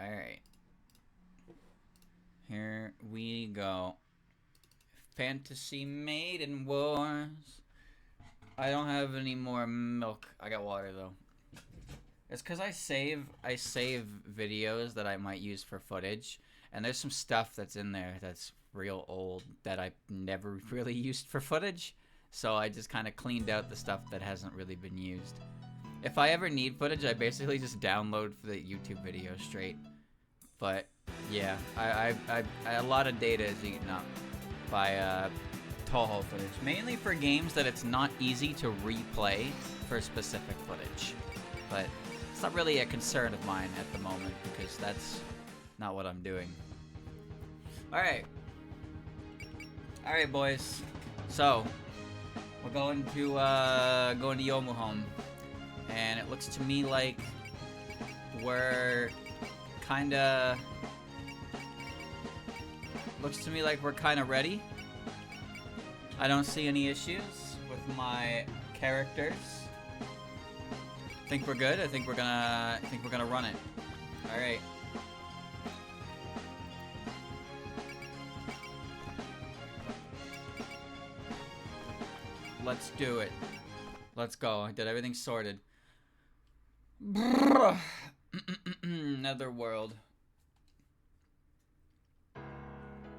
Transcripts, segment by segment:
Alright. Here we go. Fantasy Maiden Wars. I don't have any more milk. I got water though. It's because I save videos that I might use for footage, and there's some stuff that's in there that's real old that I never really used for footage, so I just kind of cleaned out the stuff that hasn't really been used. If I ever need footage, I basically just download the YouTube video straight. But yeah, a lot of data is eaten up by Toho footage, mainly for games that it's not easy to replay for specific footage. But it's not really a concern of mine at the moment because that's not what I'm doing. All right, boys. So we're going to Yomu home, and it looks to me like we're kinda ready. I don't see any issues with my characters. I think we're good. I think we're gonna run it. All right. Let's do it. Let's go. I did everything sorted. Netherworld.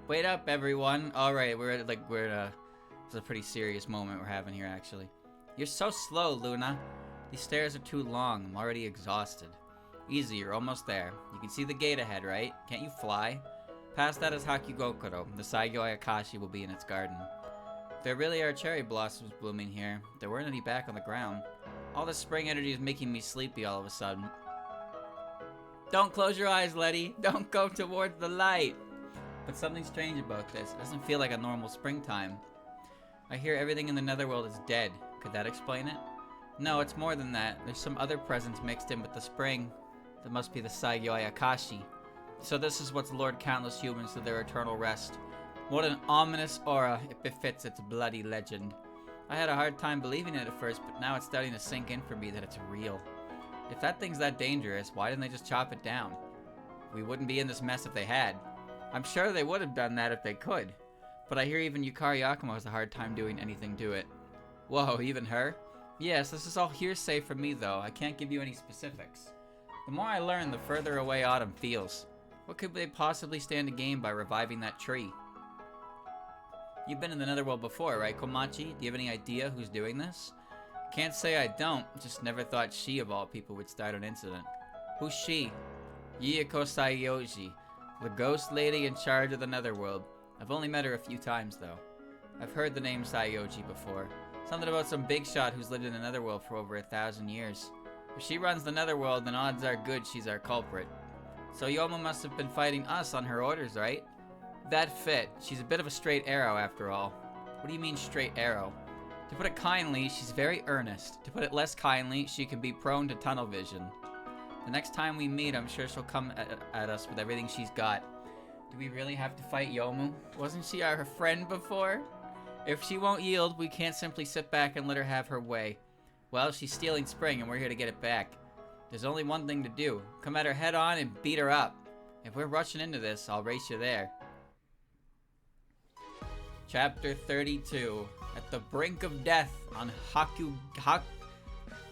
Wait up, everyone. All right, it's a pretty serious moment we're having here, actually. You're so slow, Luna. These stairs are too long. I'm already exhausted. Easy, you're almost there. You can see the gate ahead, right? Can't you fly? Past that is Hakugokuro. The Saigyo Akashi will be in its garden. There really are cherry blossoms blooming here. There weren't any back on the ground. All this spring energy is making me sleepy all of a sudden. Don't close your eyes, Letty. Don't go towards the light. But something strange about this. It doesn't feel like a normal springtime. I hear everything in the Netherworld is dead. Could that explain it? No, it's more than that. There's some other presence mixed in with the spring. That must be the Saigyo Akashi. So this is what's lured countless humans to their eternal rest. What an ominous aura. It befits its bloody legend. I had a hard time believing it at first, but now it's starting to sink in for me that it's real. If that thing's that dangerous, why didn't they just chop it down? We wouldn't be in this mess if they had. I'm sure they would have done that if they could. But I hear even Yukari Yakumo has a hard time doing anything to it. Whoa, even her? Yes, this is all hearsay from me though. I can't give you any specifics. The more I learn, the further away Autumn feels. What could they possibly stand to gain by reviving that tree? You've been in the Netherworld before, right, Komachi? Do you have any idea who's doing this? Can't say I don't, just never thought she of all people would start an incident. Who's she? Yuyako Saiyoji, the ghost lady in charge of the Netherworld. I've only met her a few times though. I've heard the name Saiyoji before. Something about some big shot who's lived in the Netherworld for over 1,000 years. If she runs the Netherworld, then odds are good she's our culprit. So Yomu must have been fighting us on her orders, right? That fit. She's a bit of a straight arrow after all. What do you mean straight arrow? To put it kindly, she's very earnest. To put it less kindly, she can be prone to tunnel vision. The next time we meet, I'm sure she'll come at us with everything she's got. Do we really have to fight Yomu? Wasn't she our friend before? If she won't yield, we can't simply sit back and let her have her way. Well, she's stealing Spring and we're here to get it back. There's only one thing to do. Come at her head on and beat her up. If we're rushing into this, I'll race you there. Chapter 32. At the brink of death on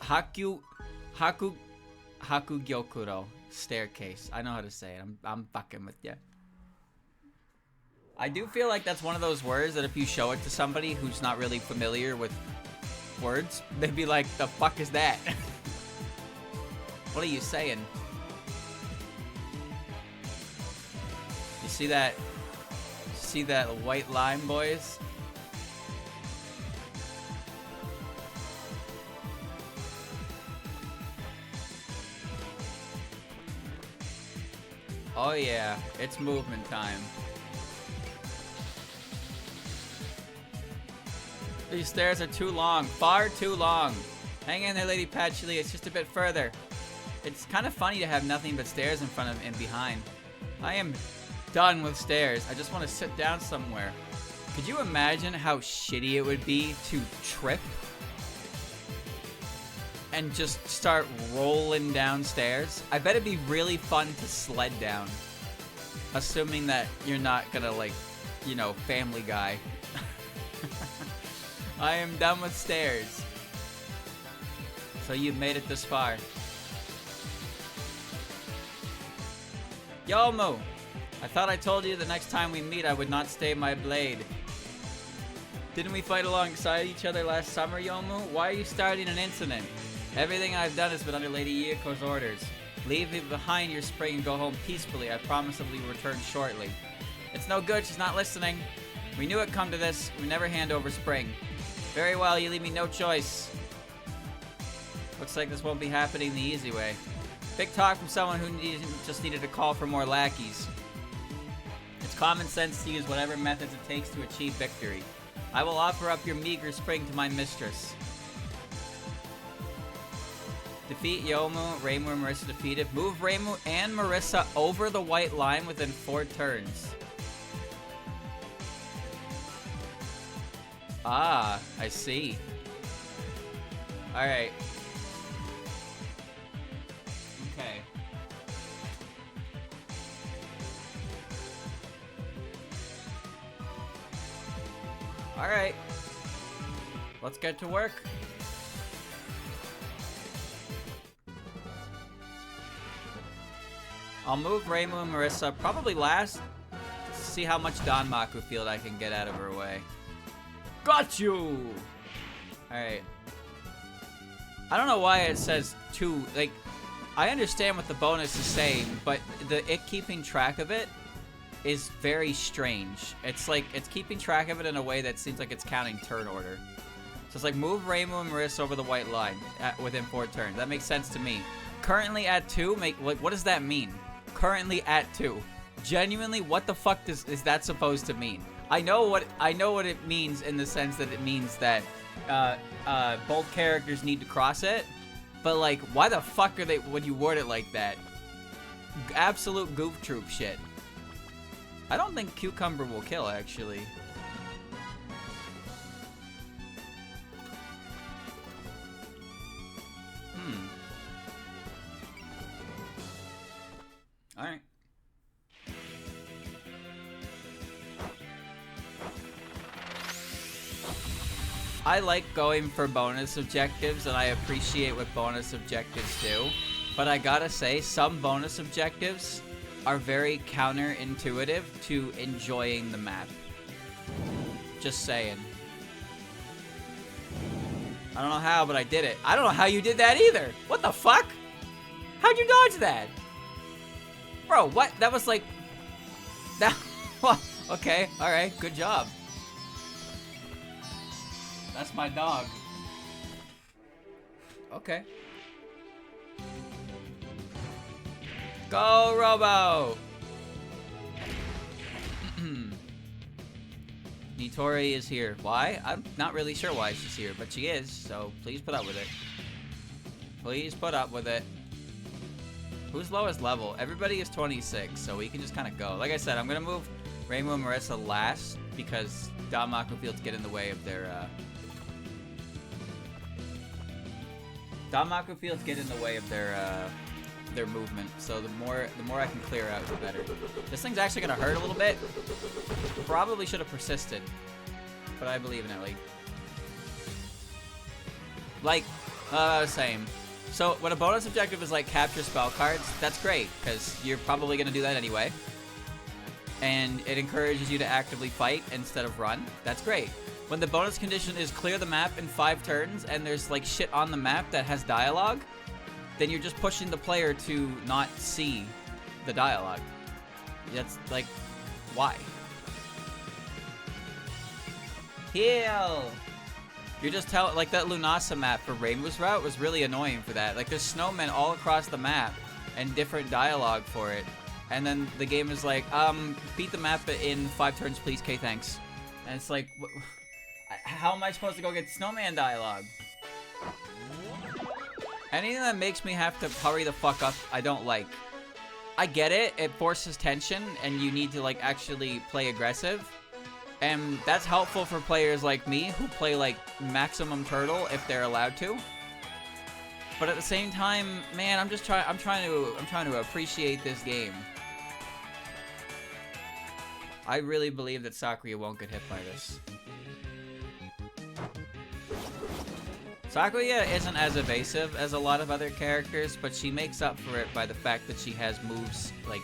Hakugyokuro staircase. I know how to say it. I'm fucking with you. I do feel like that's one of those words that if you show it to somebody who's not really familiar with words, they'd be like, the fuck is that? What are you saying? You see that? See that white line, boys? Oh yeah, it's movement time. These stairs are too long, far too long. Hang in there, Lady Patchouli, it's just a bit further. It's kind of funny to have nothing but stairs in front of and behind. I am done with stairs. I just want to sit down somewhere. Could you imagine how shitty it would be to trip and just start rolling downstairs? I bet it'd be really fun to sled down. Assuming that you're not gonna, like, you know, Family Guy. I am done with stairs. So you've made it this far. Youmu! I thought I told you the next time we meet I would not stay my blade. Didn't we fight alongside each other last summer, Youmu? Why are you starting an incident? Everything I've done has been under Lady Ieko's orders. Leave behind your spring and go home peacefully. I promise that we will return shortly. It's no good, she's not listening. We knew it'd come to this. We never hand over spring. Very well, you leave me no choice. Looks like this won't be happening the easy way. Big talk from someone who just needed a call for more lackeys. It's common sense to use whatever methods it takes to achieve victory. I will offer up your meager spring to my mistress. Defeat Youmu, Reimu, and Marissa defeated. Move Reimu and Marissa over the white line within 4 turns. Ah, I see. Alright. Okay. Alright. Let's get to work. I'll move Reimu and Marissa probably last to see how much Danmaku field I can get out of her way. Got you! Alright. I don't know why it says 2. Like, I understand what the bonus is saying, but it keeping track of it is very strange. It's like, it's keeping track of it in a way that seems like it's counting turn order. So it's like, move Reimu and Marissa over the white line within 4 turns. That makes sense to me. Currently at 2, like, what does that mean? Currently at 2. Genuinely, what the fuck is that supposed to mean? I know what it means in the sense that it means that both characters need to cross it, but like, why the fuck would you word it like that? Absolute goof troop shit. I don't think Cucumber will kill, actually. Alright. I like going for bonus objectives, and I appreciate what bonus objectives do. But I gotta say, some bonus objectives are very counterintuitive to enjoying the map. Just saying. I don't know how, but I did it. I don't know how you did that either. What the fuck? How'd you dodge that? Bro, what? That was like... That... Okay, alright, good job. That's my dog. Okay. Go, Robo! Nitori is here. Why? I'm not really sure why she's here, but she is, so please put up with it. Please put up with it. Who's lowest level? Everybody is 26, so we can just kind of go. Like I said, I'm going to move Reimu and Marissa last because Danmaku fields get in the way of their, Danmaku fields get in the way of their movement. So the more I can clear out, the better. This thing's actually going to hurt a little bit. Probably should have persisted, but I believe in it. Like I was saying. So when a bonus objective is like capture spell cards, that's great, because you're probably going to do that anyway. And it encourages you to actively fight instead of run. That's great. When the bonus condition is clear the map in 5 turns and there's like shit on the map that has dialogue, then you're just pushing the player to not see the dialogue. That's like, why? Heal! You're just like that Lunasa map for Reimu's route was really annoying for that. Like there's snowmen all across the map and different dialogue for it. And then the game is like, beat the map in 5 turns please, okay, thanks. And it's like, how am I supposed to go get snowman dialogue? Anything that makes me have to hurry the fuck up, I don't like. I get it, it forces tension and you need to like actually play aggressive. And that's helpful for players like me who play like maximum turtle if they're allowed to. But at the same time, man, I'm trying to appreciate this game. I really believe that Sakuya won't get hit by this. Sakuya isn't as evasive as a lot of other characters, but she makes up for it by the fact that she has moves like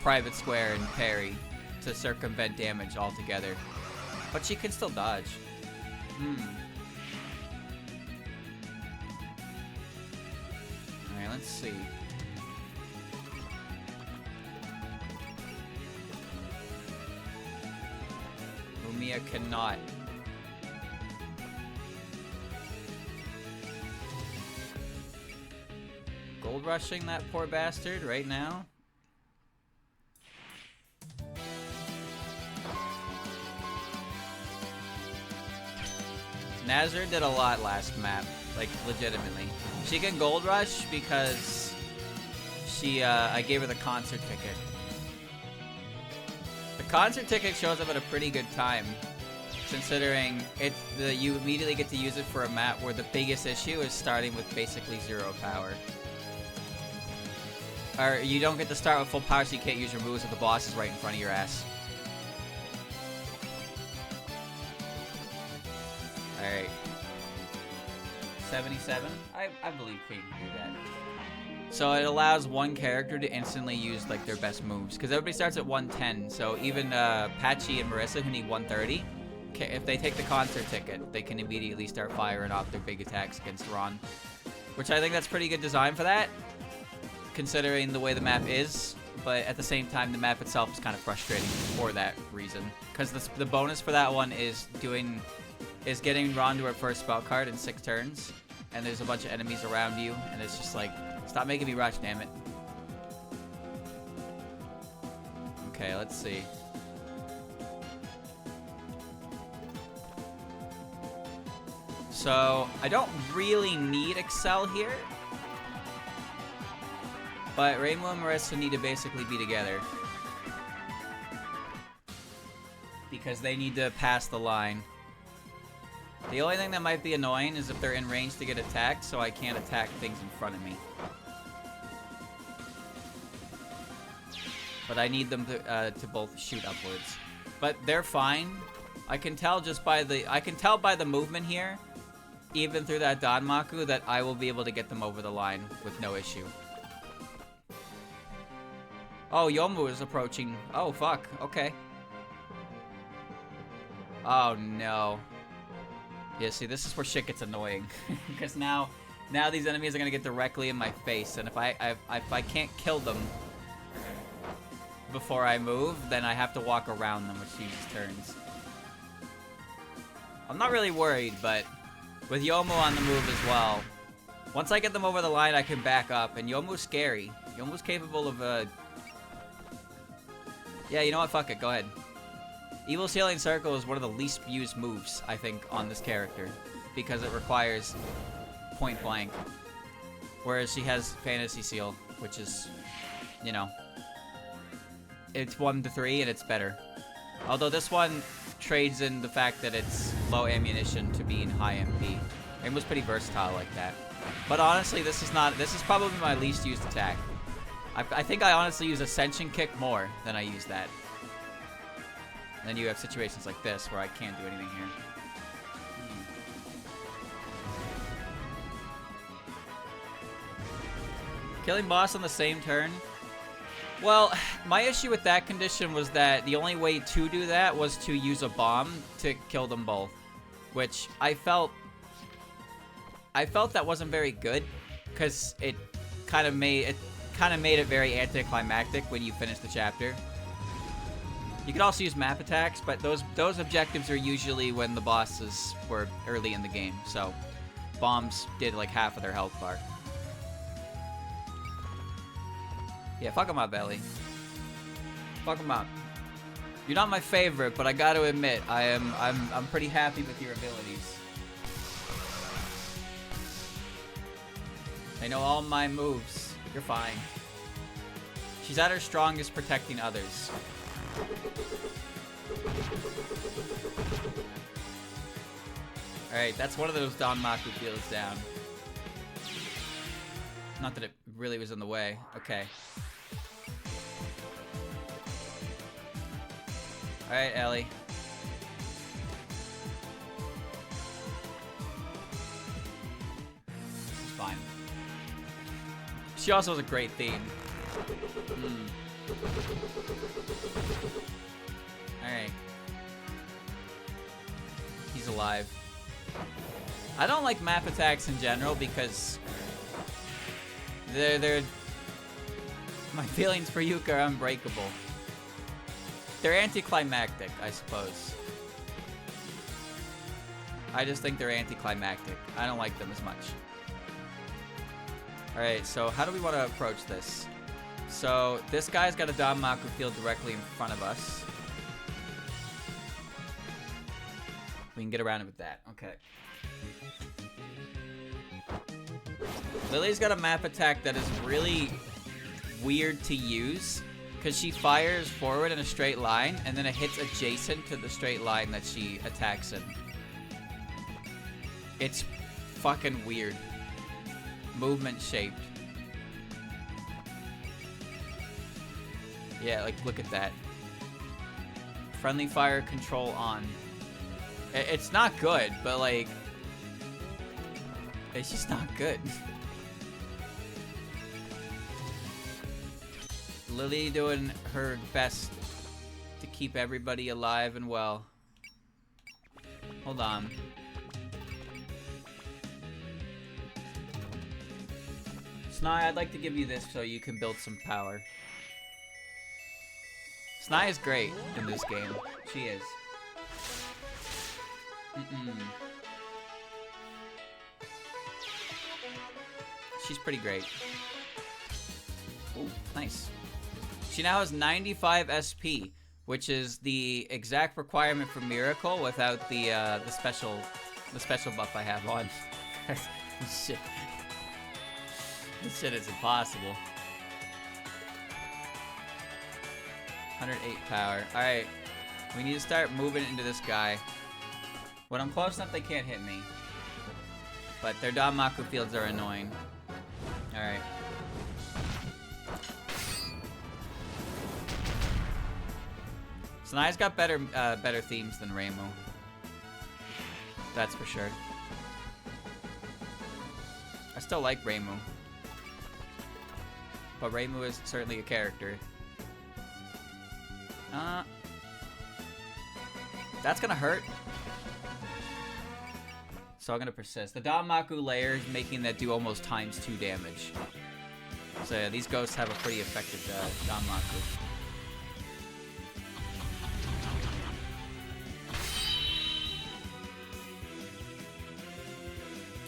Private Square and Parry to circumvent damage altogether. But she can still dodge. Alright, let's see. Umiya cannot. Gold rushing that poor bastard right now. Nazir did a lot last map, like legitimately. She can gold rush because I gave her the concert ticket. The concert ticket shows up at a pretty good time, considering you immediately get to use it for a map where the biggest issue is starting with basically 0 power. Or you don't get to start with full power, so you can't use your moves if the boss is right in front of your ass. Alright. 77? I believe Queen can do that. So it allows one character to instantly use like their best moves, because everybody starts at 110, so even Patchy and Marissa, who need 130, if they take the concert ticket, they can immediately start firing off their big attacks against Ron. Which I think that's pretty good design for that, considering the way the map is, but at the same time the map itself is kind of frustrating for that reason. Because the bonus for that one is getting Ron to her first spell card in 6 turns, and there's a bunch of enemies around you, and it's just like, stop making me rush, damn it. Okay, let's see. So, I don't really need Excel here, but Reimu and Marissa need to basically be together, because they need to pass the line. The only thing that might be annoying is if they're in range to get attacked, so I can't attack things in front of me. But I need them to both shoot upwards. But they're fine. I can tell by the movement here, even through that Danmaku, that I will be able to get them over the line with no issue. Oh, Youmu is approaching. Oh, fuck. Okay. Oh, no. Yeah, see, this is where shit gets annoying. Because now these enemies are going to get directly in my face, and if I can't kill them before I move, then I have to walk around them, which uses turns. I'm not really worried, but with Youmu on the move as well, once I get them over the line, I can back up, and Yomu's scary. Yomu's capable of, yeah, you know what? Fuck it. Go ahead. Evil's Healing Circle is one of the least used moves, I think, on this character, because it requires point blank. Whereas she has Fantasy Seal, which is, you know, it's 1 to 3 and it's better. Although this one trades in the fact that it's low ammunition to being high MP. It was pretty versatile like that. But honestly, this is probably my least used attack. I think I honestly use Ascension Kick more than I use that. And then you have situations like this where I can't do anything here. Killing boss on the same turn? Well, my issue with that condition was that the only way to do that was to use a bomb to kill them both. Which I felt that wasn't very good, because it kind of made it very anticlimactic when you finish the chapter. You could also use map attacks, but those objectives are usually when the bosses were early in the game, so bombs did like half of their health bar. Yeah, fuck them up, Ellie. Fuck them up. You're not my favorite, but I gotta admit, I'm pretty happy with your abilities. I know all my moves. You're fine. She's at her strongest protecting others. Alright, that's one of those Danmaku deals down. Not that it really was in the way. Okay. Alright, Ellie. It's fine. She also has a great theme. Alright. He's alive. I don't like map attacks in general because they're my feelings for Yuka are unbreakable. They're anticlimactic, I suppose. I just think they're anticlimactic. I don't like them as much. Alright, so how do we want to approach this? So, this guy's got a Danmaku field directly in front of us. We can get around it with that. Okay. Lily's got a map attack that is really weird to use because she fires forward in a straight line and then it hits adjacent to the straight line that she attacks in. It's fucking weird. Movement shaped. Yeah, like look at that. Friendly fire control on. It's not good, but like it's just not good. Lily doing her best to keep everybody alive and well. Hold on. Snai, I'd like to give you this so you can build some power. Snai is great in this game. She is. She's pretty great. Ooh, nice. She now has 95 SP, which is the exact requirement for Miracle without the special buff I have on. Shit. This shit is impossible. 108 power. Alright. We need to start moving into this guy. When I'm close enough, they can't hit me. But their Danmaku fields are annoying. Alright. Sanaya's got better themes than Reimu. That's for sure. I still like Reimu. But Reimu is certainly a character. That's gonna hurt. So I'm gonna persist. The Danmaku layer is making that do almost ×2 damage. So yeah, these ghosts have a pretty effective Danmaku.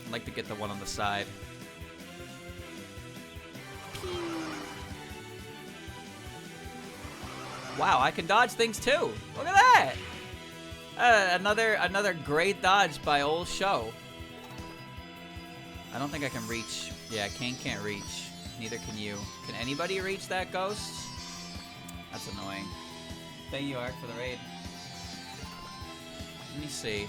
I'd like to get the one on the side. Wow, I can dodge things too. Look at that. Another great dodge by old Show. I don't think I can reach. Yeah, Kane can't reach. Neither can you. Can anybody reach that ghost? That's annoying. Thank you, Ark, for the raid. Let me see.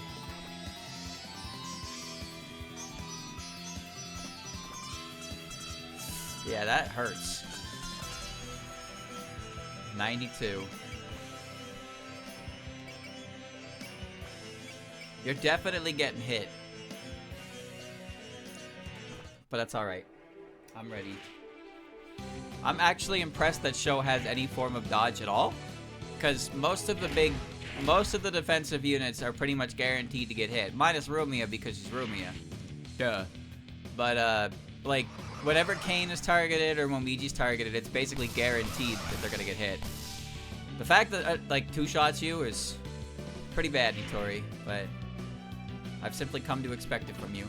Yeah, that hurts. 92. You're definitely getting hit. But that's alright. I'm ready. I'm actually impressed that Sho has any form of dodge at all. Because most of the defensive units are pretty much guaranteed to get hit. Minus Rumia because she's Rumia. Duh. But, like, whenever Kane is targeted or Momiji's targeted, it's basically guaranteed that they're gonna get hit. The fact that, like, two-shots you is pretty bad, Nitori, but I've simply come to expect it from you.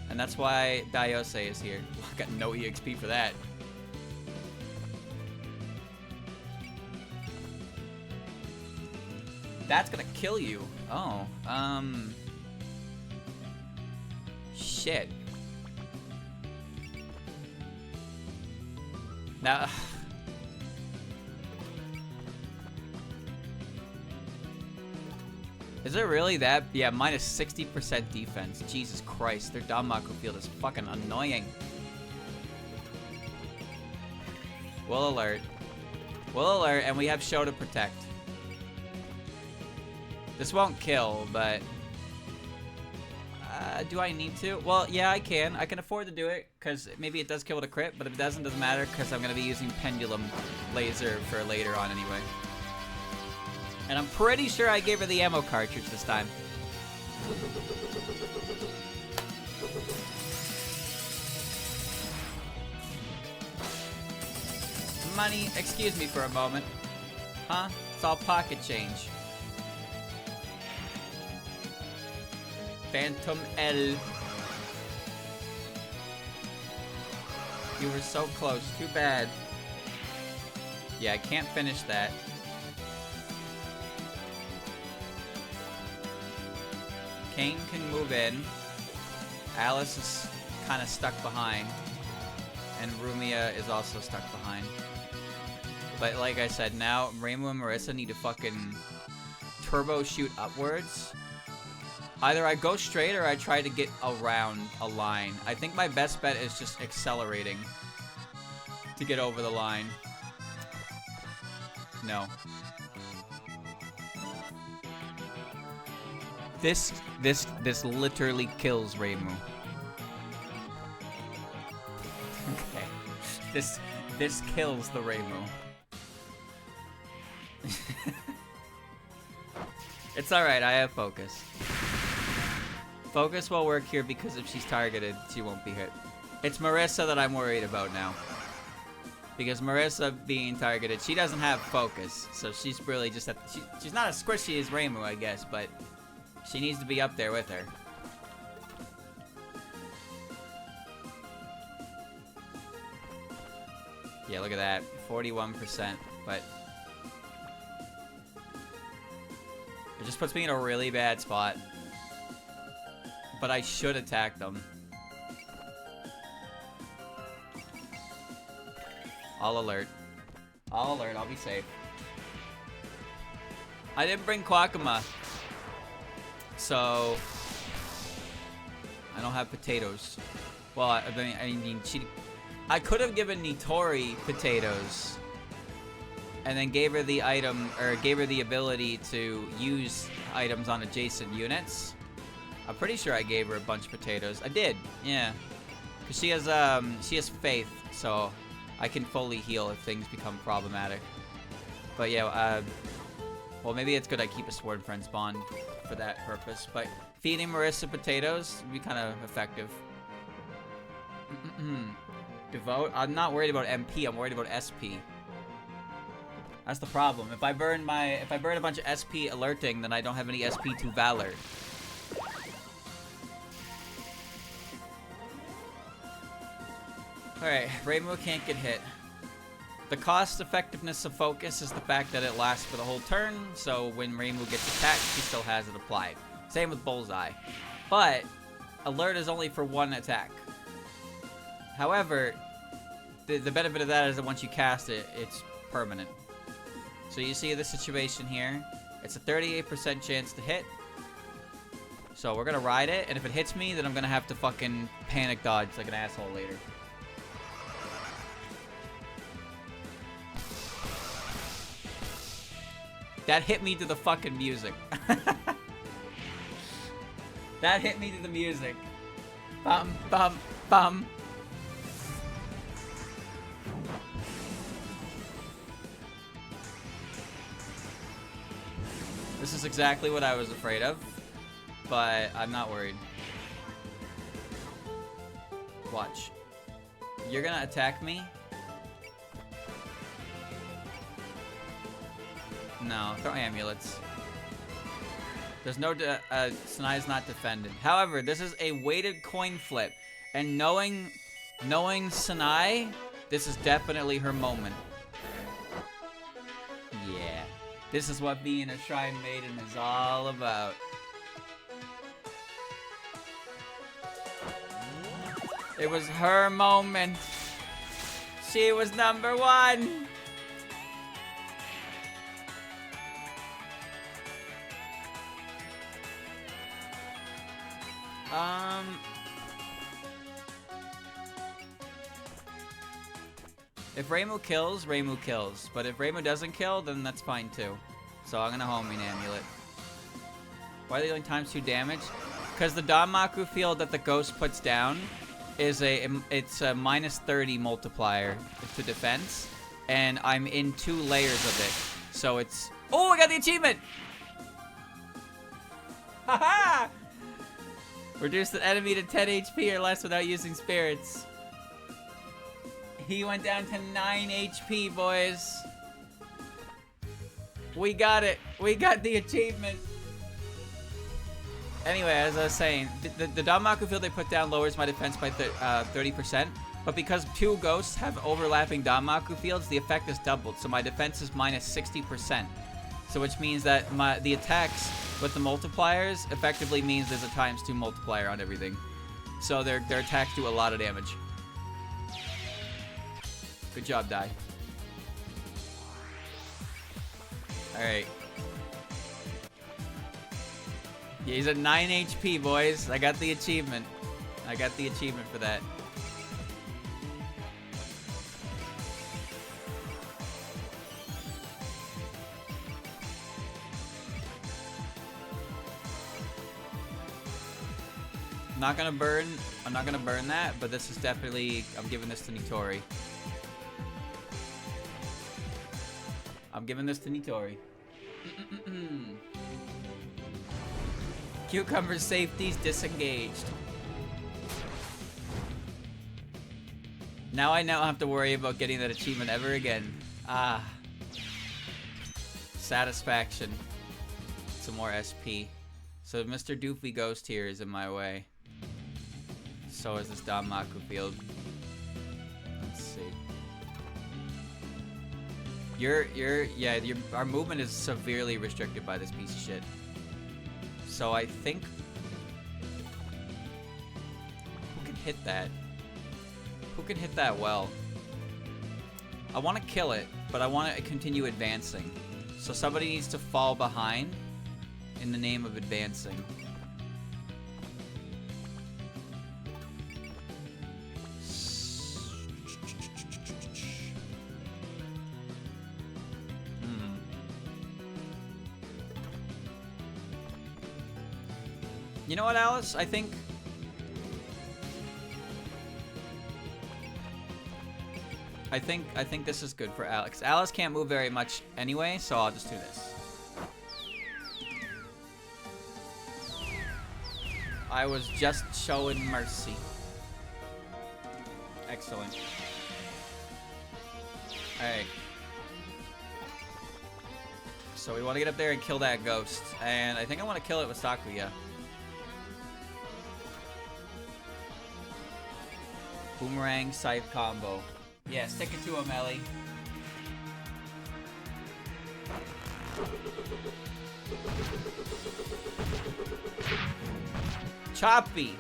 And that's why Daiose is here. I got no EXP for that. That's gonna kill you. Oh, shit. Now, Is it really that? Yeah, minus 60% defense. Jesus Christ, their Danmaku field is fucking annoying. Will alert. Will alert, and we have show to protect. This won't kill, but... do I need to? Well, yeah, I can. I can afford to do it, because maybe it does kill with a crit, but if it doesn't matter, because I'm going to be using Pendulum Laser for later on anyway. And I'm pretty sure I gave her the ammo cartridge this time. Money, excuse me for a moment. Huh? It's all pocket change. Phantom L. You were so close. Too bad. Yeah, I can't finish that. Kane can move in. Alice is kind of stuck behind. And Rumia is also stuck behind. But like I said, now Reimu and Marissa need to fucking turbo shoot upwards. Either I go straight or I try to get around a line. I think my best bet is just accelerating to get over the line. No. This literally kills Reimu. Okay. This kills the Reimu. It's alright, I have focus. Focus will work here because if she's targeted, she won't be hit. It's Marissa that I'm worried about now. Because Marissa being targeted, she doesn't have focus. So she's really just she's not as squishy as Reimu, I guess, but she needs to be up there with her. Yeah, look at that. 41%, but it just puts me in a really bad spot. But I should attack them. I'll alert. I'll alert, I'll be safe. I didn't bring Kwakama. So I don't have potatoes. Well, I mean, I could have given Nitori potatoes and then gave her the item, or gave her the ability to use items on adjacent units. I'm pretty sure I gave her a bunch of potatoes. I did, yeah. Cause she has faith, so I can fully heal if things become problematic. But yeah, well, maybe it's good I keep a Sword Friend spawn for that purpose. But feeding Marissa potatoes would be kind of effective. Devote. I'm not worried about MP. I'm worried about SP. That's the problem. If I burn a bunch of SP alerting, then I don't have any SP to Valor. Alright, Reimu can't get hit. The cost effectiveness of focus is the fact that it lasts for the whole turn, so when Reimu gets attacked, she still has it applied. Same with Bullseye. But alert is only for one attack. However, the benefit of that is that once you cast it, it's permanent. So you see the situation here. It's a 38% chance to hit. So we're gonna ride it, and if it hits me, then I'm gonna have to fucking panic dodge like an asshole later. That hit me to the fucking music. That hit me to the music. Bum, bum, bum. This is exactly what I was afraid of, but I'm not worried. Watch. You're gonna attack me? No, throw amulets. There's no, Sanai's not defended. However, this is a weighted coin flip, and knowing Sanai, this is definitely her moment. Yeah, this is what being a Shrine Maiden is all about. It was her moment. She was number one. If Reimu kills, Reimu kills. But if Reimu doesn't kill, then that's fine too. So I'm gonna homing amulet. Why are they doing ×2 damage? Because the Danmaku field that the ghost puts down is it's a -30 multiplier to defense, and I'm in 2 layers of it. So it's I got the achievement! Haha! Reduce the enemy to 10 HP or less without using spirits. He went down to 9 HP, boys. We got it. We got the achievement. Anyway, as I was saying, the Danmaku field they put down lowers my defense by 30%. But because 2 ghosts have overlapping Danmaku fields, the effect is doubled. So my defense is -60%. So which means that the attacks with the multipliers effectively means there's a ×2 multiplier on everything. So their attacks do a lot of damage. Good job, Dai. Alright. Yeah, he's at 9 HP, boys. I got the achievement. I got the achievement for that. I'm not gonna burn that, but this is definitely, I'm giving this to Nitori. I'm giving this to Nitori. Cucumber safety's disengaged. Now I don't have to worry about getting that achievement ever again. Ah. Satisfaction. Some more SP. So Mr. Doofy Ghost here is in my way. So is this Danmaku field. Let's see. Our movement is severely restricted by this piece of shit. So I think who can hit that? Who can hit that well? I want to kill it, but I want to continue advancing. So somebody needs to fall behind in the name of advancing. You know what, Alice? I think this is good for Alex. Alice can't move very much anyway, so I'll just do this. I was just showing mercy. Excellent. Alright. So we want to get up there and kill that ghost. And I think I want to kill it with Sakuya. Boomerang scythe combo. Yeah, stick it to him, Ellie. Choppy.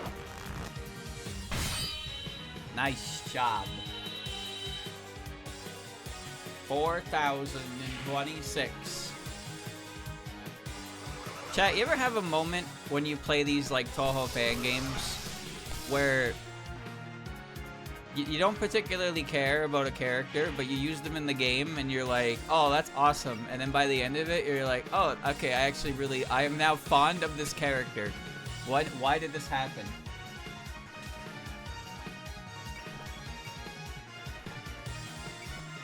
Nice job. 4,026. Chat, you ever have a moment when you play these like Toho fan games where you don't particularly care about a character, but you use them in the game and you're like, oh, that's awesome. And then by the end of it, you're like, oh, okay, I am now fond of this character. Why did this happen?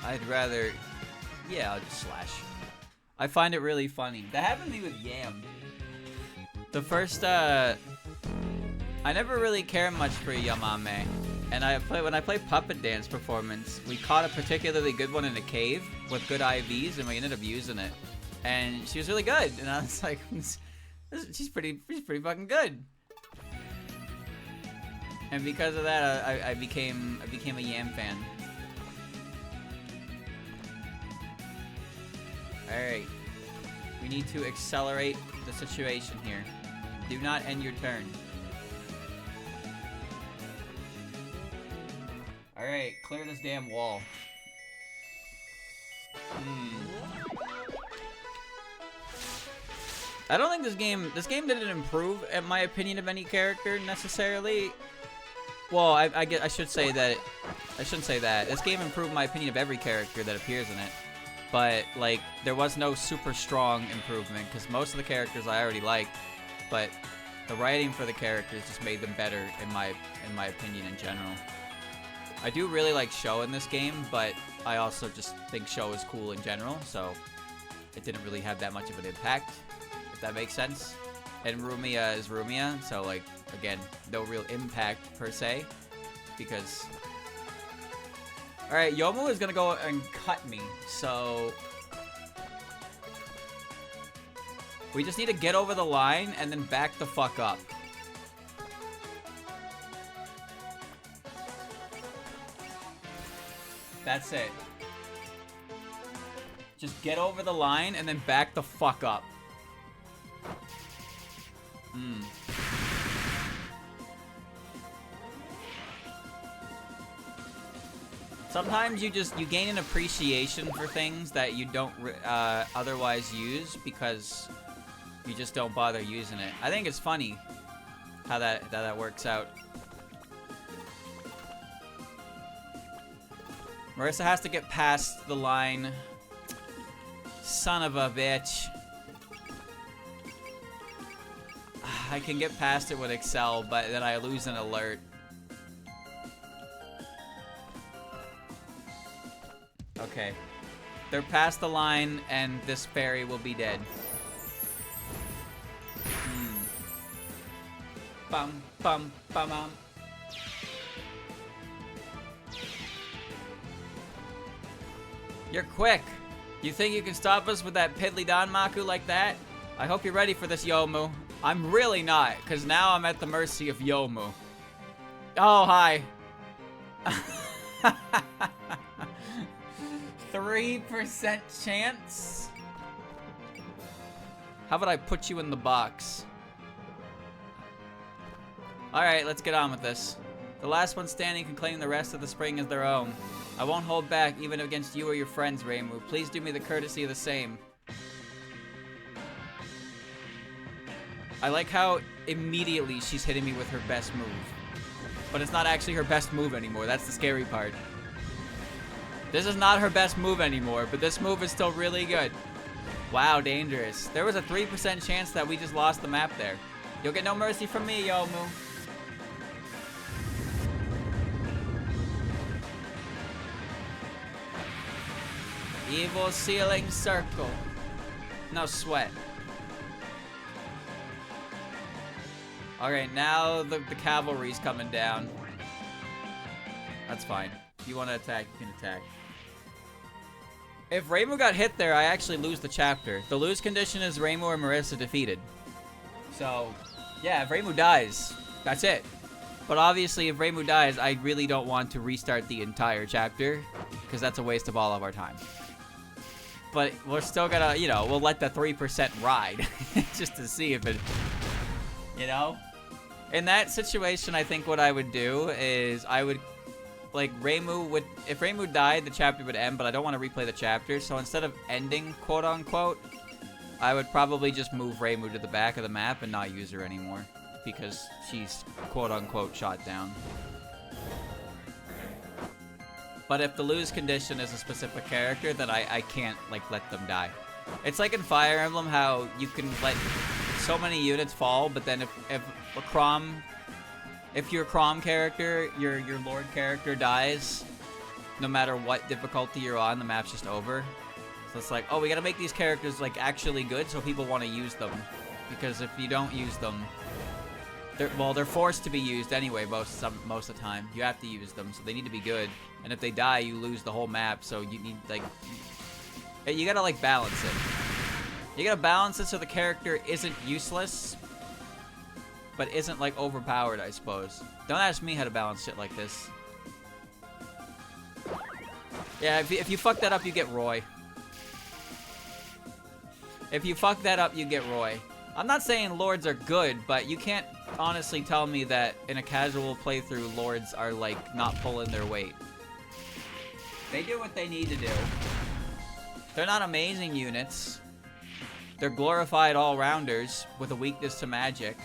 I'd rather, yeah, I'll just slash. I find it really funny. That happened to me with Yam. The first, I never really cared much for Yamame. And when I play Puppet Dance Performance, we caught a particularly good one in a cave with good IVs, and we ended up using it. And she was really good, and I was like, she's pretty fucking good. And because of that, I became a Yam fan. All right, we need to accelerate the situation here. Do not end your turn. Alright, clear this damn wall. I don't think this game didn't improve, in my opinion, of any character necessarily. Well, I should say that, I shouldn't say that. This game improved my opinion of every character that appears in it. But, like, there was no super strong improvement, because most of the characters I already liked, but the writing for the characters just made them better, in my opinion, in general. I do really like Sho in this game, but I also just think Sho is cool in general, so it didn't really have that much of an impact, if that makes sense. And Rumia is Rumia, so, like, again, no real impact, per se, because... Alright, Youmu is gonna go and cut me, so... We just need to get over the line and then back the fuck up. That's it. Just get over the line and then back the fuck up. Sometimes you gain an appreciation for things that you don't otherwise use because you just don't bother using it. I think it's funny how that works out. Marissa has to get past the line. Son of a bitch. I can get past it with Excel, but then I lose an alert. Okay. They're past the line, and this fairy will be dead. Bum, bum, bum, bum. You're quick. You think you can stop us with that piddly Danmaku like that? I hope you're ready for this, Youmu. I'm really not, because now I'm at the mercy of Youmu. Oh, hi. 3% chance? How about I put you in the box? Alright, let's get on with this. The last one standing can claim the rest of the spring as their own. I won't hold back, even against you or your friends, Reimu. Please do me the courtesy of the same. I like how immediately she's hitting me with her best move. But it's not actually her best move anymore. That's the scary part. This is not her best move anymore, but this move is still really good. Wow, dangerous. There was a 3% chance that we just lost the map there. You'll get no mercy from me, Youmu. Evil ceiling circle. No sweat. Alright, now the cavalry's coming down. That's fine. If you want to attack, you can attack. If Reimu got hit there, I actually lose the chapter. The lose condition is Reimu or Marissa defeated. So, yeah, if Reimu dies, that's it. But obviously, if Reimu dies, I really don't want to restart the entire chapter, because that's a waste of all of our time. But we're still gonna, you know, we'll let the 3% ride, just to see if it, you know? In that situation, I think what I would do is I would, like, if Reimu died, the chapter would end, but I don't want to replay the chapter, so instead of ending, quote-unquote, I would probably just move Reimu to the back of the map and not use her anymore, because she's, quote-unquote, shot down. But if the lose condition is a specific character, then I can't, like, let them die. It's like in Fire Emblem how you can let so many units fall, but then if your Crom character, your Lord character dies, no matter what difficulty you're on, the map's just over. So it's like, oh, we gotta make these characters, like, actually good so people want to use them. Because if you don't use them, they're forced to be used anyway most of the time. You have to use them, so they need to be good. And if they die, you lose the whole map, so you need, like... You gotta, like, balance it. You gotta balance it so the character isn't useless, but isn't, like, overpowered, I suppose. Don't ask me how to balance shit like this. Yeah, if you fuck that up, you get Roy. If you fuck that up, you get Roy. I'm not saying Lords are good, but you can't honestly tell me that in a casual playthrough, Lords are, like, not pulling their weight. They do what they need to do. They're not amazing units. They're glorified all-rounders with a weakness to magic.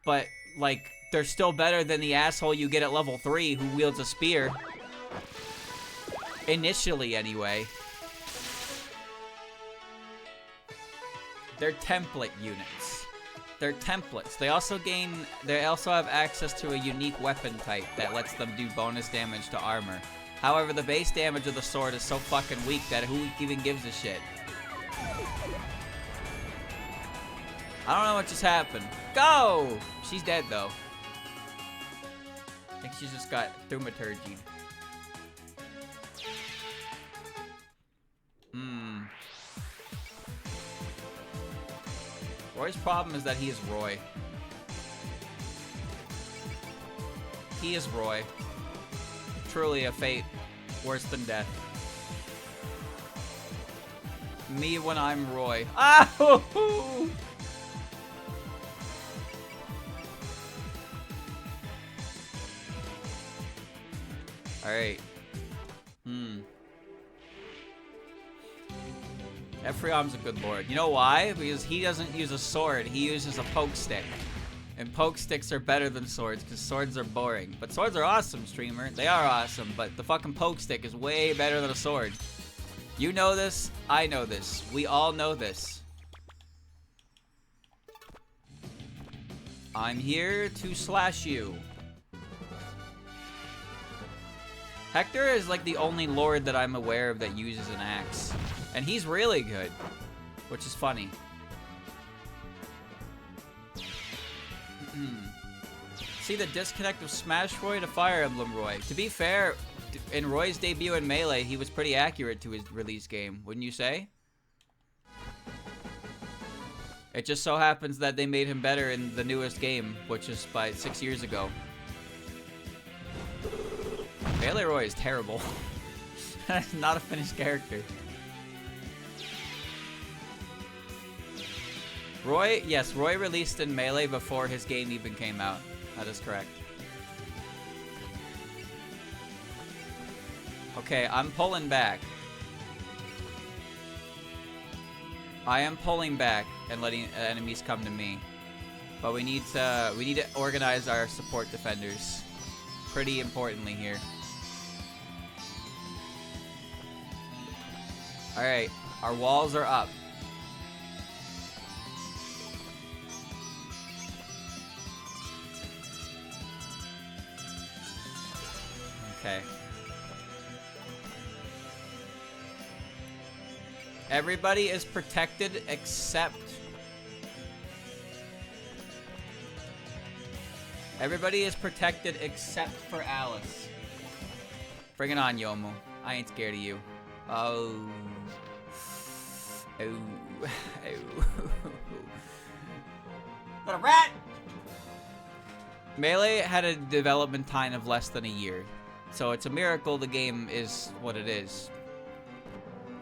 But, like, they're still better than the asshole you get at level 3 who wields a spear. Initially, anyway. They're template units. They're templates. They also have access to a unique weapon type that lets them do bonus damage to armor. However, the base damage of the sword is so fucking weak that who even gives a shit? I don't know what just happened. Go! She's dead, though. I think she just got thaumaturgied. Roy's problem is that he is Roy. He is Roy. Truly a fate worse than death. Me when I'm Roy. Ah! Alright. Ephraim's a good lord. You know why? Because he doesn't use a sword. He uses a poke stick. And poke sticks are better than swords because swords are boring. But swords are awesome, streamer. They are awesome, but the fucking poke stick is way better than a sword. You know this. I know this. We all know this. I'm here to slash you. Hector is like the only lord that I'm aware of that uses an axe. And he's really good, which is funny. See the disconnect of Smash Roy to Fire Emblem Roy. To be fair, in Roy's debut in Melee, he was pretty accurate to his release game, wouldn't you say? It just so happens that they made him better in the newest game, which is by 6 years ago. Melee Roy is terrible. That's not a finished character. Roy, yes, Roy released in Melee before his game even came out. That is correct. Okay, I'm pulling back. I am pulling back and letting enemies come to me. But we need to organize our support defenders. Pretty importantly here. Alright, our walls are up. Okay. Everybody is protected except... Everybody is protected except for Alice. Bring it on, Youmu. I ain't scared of you. Oh. Oh. Oh. What a rat! Melee had a development time of less than a year. So it's a miracle the game is what it is.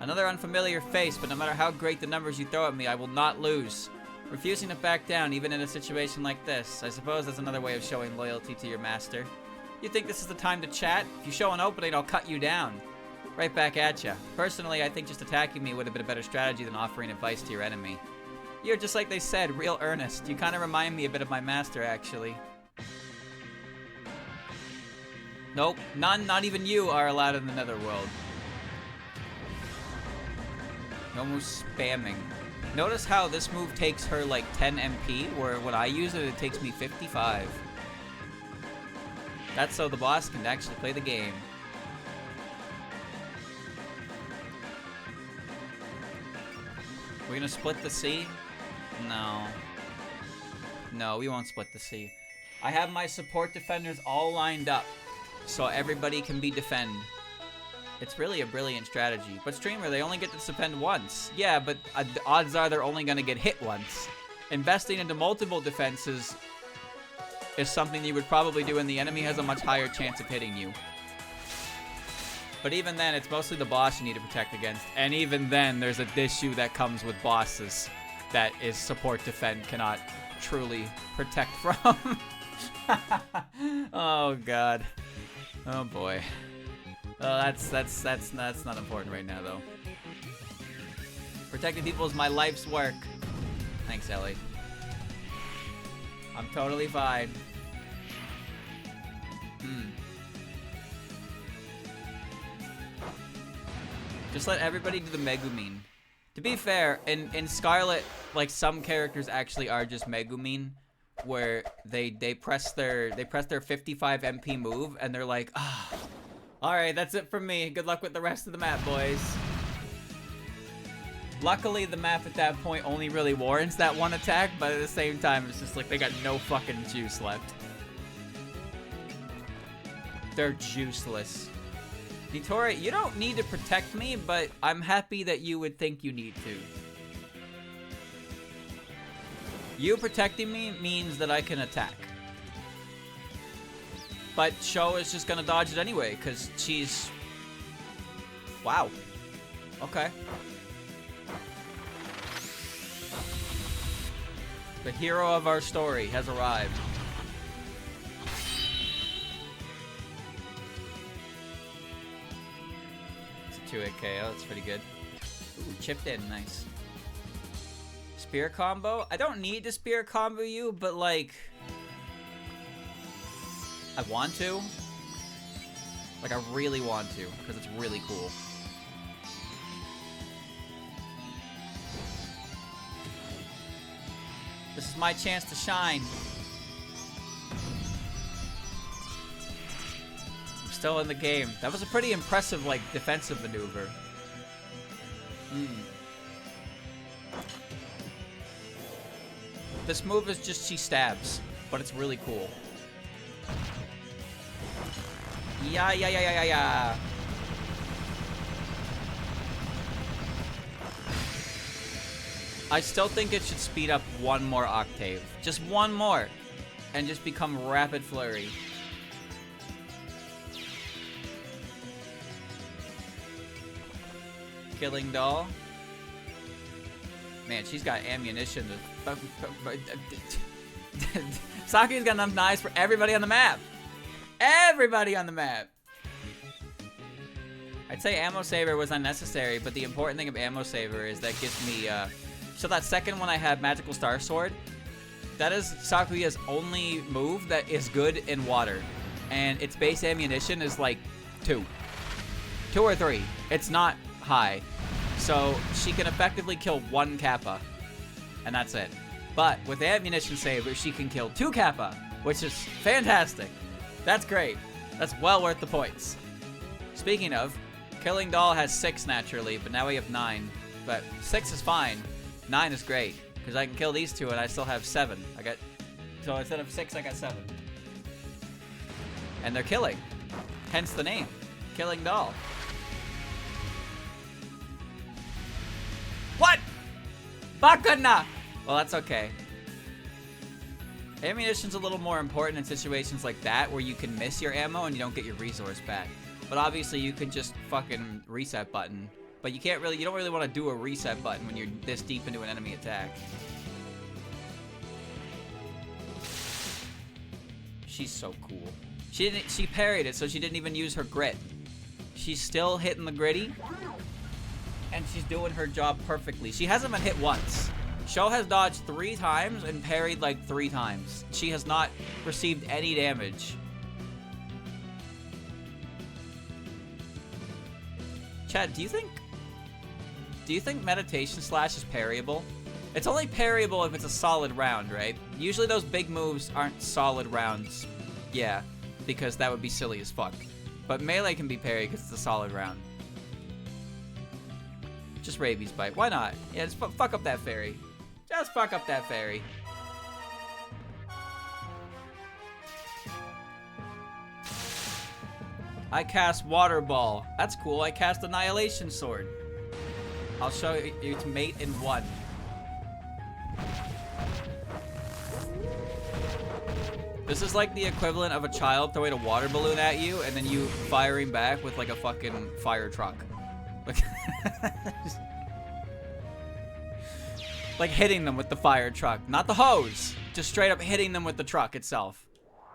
Another unfamiliar face, but no matter how great the numbers you throw at me, I will not lose. Refusing to back down, even in a situation like this. I suppose that's another way of showing loyalty to your master. You think this is the time to chat? If you show an opening, I'll cut you down. Right back at ya. Personally, I think just attacking me would have been a better strategy than offering advice to your enemy. You're just like they said, real earnest. You kind of remind me a bit of my master, actually. Nope, none, not even you, are allowed in the Netherworld. Almost spamming. Notice how this move takes her like 10 MP, where when I use it, it takes me 55. That's so the boss can actually play the game. We're gonna split the sea? No. No, we won't split the sea. I have my support defenders all lined up, so everybody can be defend. It's really a brilliant strategy. But streamer, they only get to defend once. Yeah, but the odds are they're only gonna get hit once. Investing into multiple defenses is something you would probably do, and the enemy has a much higher chance of hitting you. But even then, it's mostly the boss you need to protect against. And even then, there's an issue that comes with bosses that is support defend cannot truly protect from. Oh god. Oh boy. That's not important right now though. Protecting people is my life's work. Thanks, Ellie. I'm totally fine. Just let everybody do the Megumin. To be fair, in Scarlet, like some characters actually are just Megumin, where they press their 55 MP move and they're like, ah, all right, that's it from me. Good luck with the rest of the map, boys. Luckily, the map at that point only really warrants that one attack, but at the same time, it's just like they got no fucking juice left. They're juiceless. Nitori, you don't need to protect me, but I'm happy that you would think you need to. You protecting me means that I can attack. But Sho is just gonna dodge it anyway, because she's... Wow. Okay. The hero of our story has arrived. It's a 2-hit KO, that's pretty good. Ooh, chipped in, nice. Spear combo? I don't need to spear combo you, but like... I want to. Like, I really want to, because it's really cool. This is my chance to shine. I'm still in the game. That was a pretty impressive, like, defensive maneuver. This move is just she stabs, but it's really cool. Yeah. I still think it should speed up one more octave. Just one more. And just become Rapid Flurry. Killing Doll. Man, she's got ammunition to... Saku's got enough knives for everybody on the map. Everybody on the map. I'd say Ammo Saver was unnecessary, but the important thing of Ammo Saver is that gives me... So that second one I had, Magical Star Sword, that is Sakuya's only move that is good in water. And its base ammunition is like 2 or 3. It's not high. So she can effectively kill 1 Kappa. And that's it. But with Ammunition Saver, she can kill 2 Kappa, which is fantastic. That's great. That's well worth the points. Speaking of, Killing Doll has 6 naturally, but now we have 9. But 6 is fine. 9 is great, because I can kill these 2 and I still have 7. So instead of 6, I got 7. And they're killing. Hence the name. Killing Doll. What? Bakana! Well, that's okay. Ammunition's a little more important in situations like that, where you can miss your ammo and you don't get your resource back. But obviously you can just fucking reset button. But you don't really want to do a reset button when you're this deep into an enemy attack. She's so cool. She parried it, so she didn't even use her grit. She's still hitting the gritty. And she's doing her job perfectly. She hasn't been hit once. Sho has dodged 3 times and parried like 3 times. She has not received any damage. Chad, do you think Meditation Slash is parryable? It's only parryable if it's a solid round, right? Usually those big moves aren't solid rounds. Yeah, because that would be silly as fuck. But melee can be parried because it's a solid round. Just Rabies Bite. Why not? Yeah, just fuck up that fairy. Just fuck up that fairy. I cast Water Ball. That's cool. I cast Annihilation Sword. I'll show you to mate in 1. This is like the equivalent of a child throwing a water balloon at you and then you firing back with like a fucking fire truck. Like hitting them with the fire truck. Not the hose. Just straight up hitting them with the truck itself.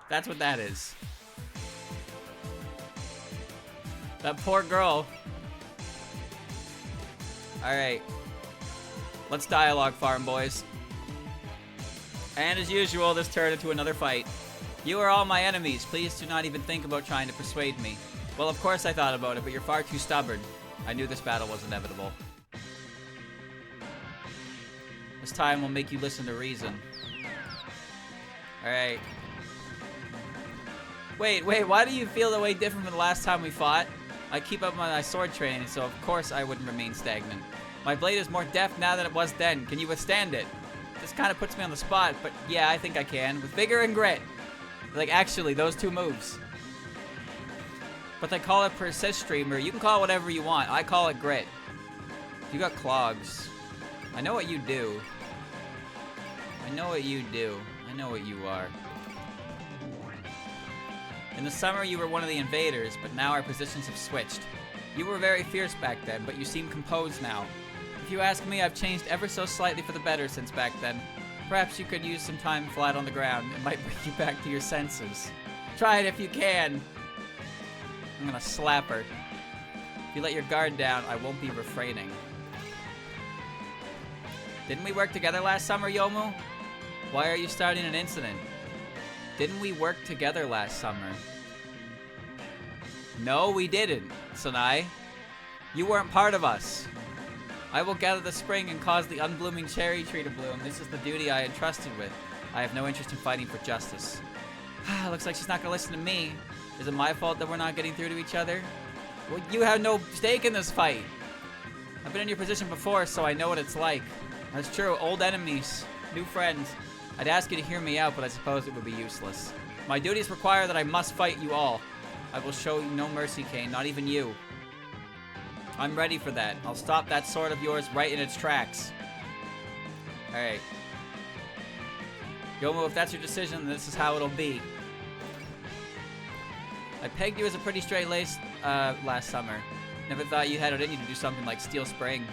That's what that is. That poor girl. Alright. Let's dialogue farm, boys. And as usual, this turned into another fight. You are all my enemies. Please do not even think about trying to persuade me. Well, of course I thought about it, but you're far too stubborn. I knew this battle was inevitable. This time will make you listen to reason. Alright. Wait, why do you feel the way different from the last time we fought? I keep up my sword training, so of course I wouldn't remain stagnant. My blade is more deft now than it was then. Can you withstand it? This kind of puts me on the spot, but yeah, I think I can. With vigor and grit. Like, actually, those two moves. But they call it persist, streamer. You can call it whatever you want. I call it grit. You got clogs. I know what you do. I know what you do. I know what you are. In the summer, you were one of the invaders, but now our positions have switched. You were very fierce back then, but you seem composed now. If you ask me, I've changed ever so slightly for the better since back then. Perhaps you could use some time flat on the ground. It might bring you back to your senses. Try it if you can. I'm gonna slap her. If you let your guard down, I won't be refraining. Didn't we work together last summer, Youmu? Why are you starting an incident? Didn't we work together last summer? No, we didn't, Sanai. You weren't part of us. I will gather the spring and cause the unblooming cherry tree to bloom. This is the duty I entrusted with. I have no interest in fighting for justice. Looks like she's not gonna listen to me. Is it my fault that we're not getting through to each other? Well, you have no stake in this fight. I've been in your position before, so I know what it's like. That's true. Old enemies, new friends. I'd ask you to hear me out, but I suppose it would be useless. My duties require that I must fight you all. I will show you no mercy, Kane, not even you. I'm ready for that. I'll stop that sword of yours right in its tracks. Alright. Youmu, if that's your decision, then this is how it'll be. I pegged you as a pretty straight lace last summer. Never thought you had it in you to do something like Steel Spring.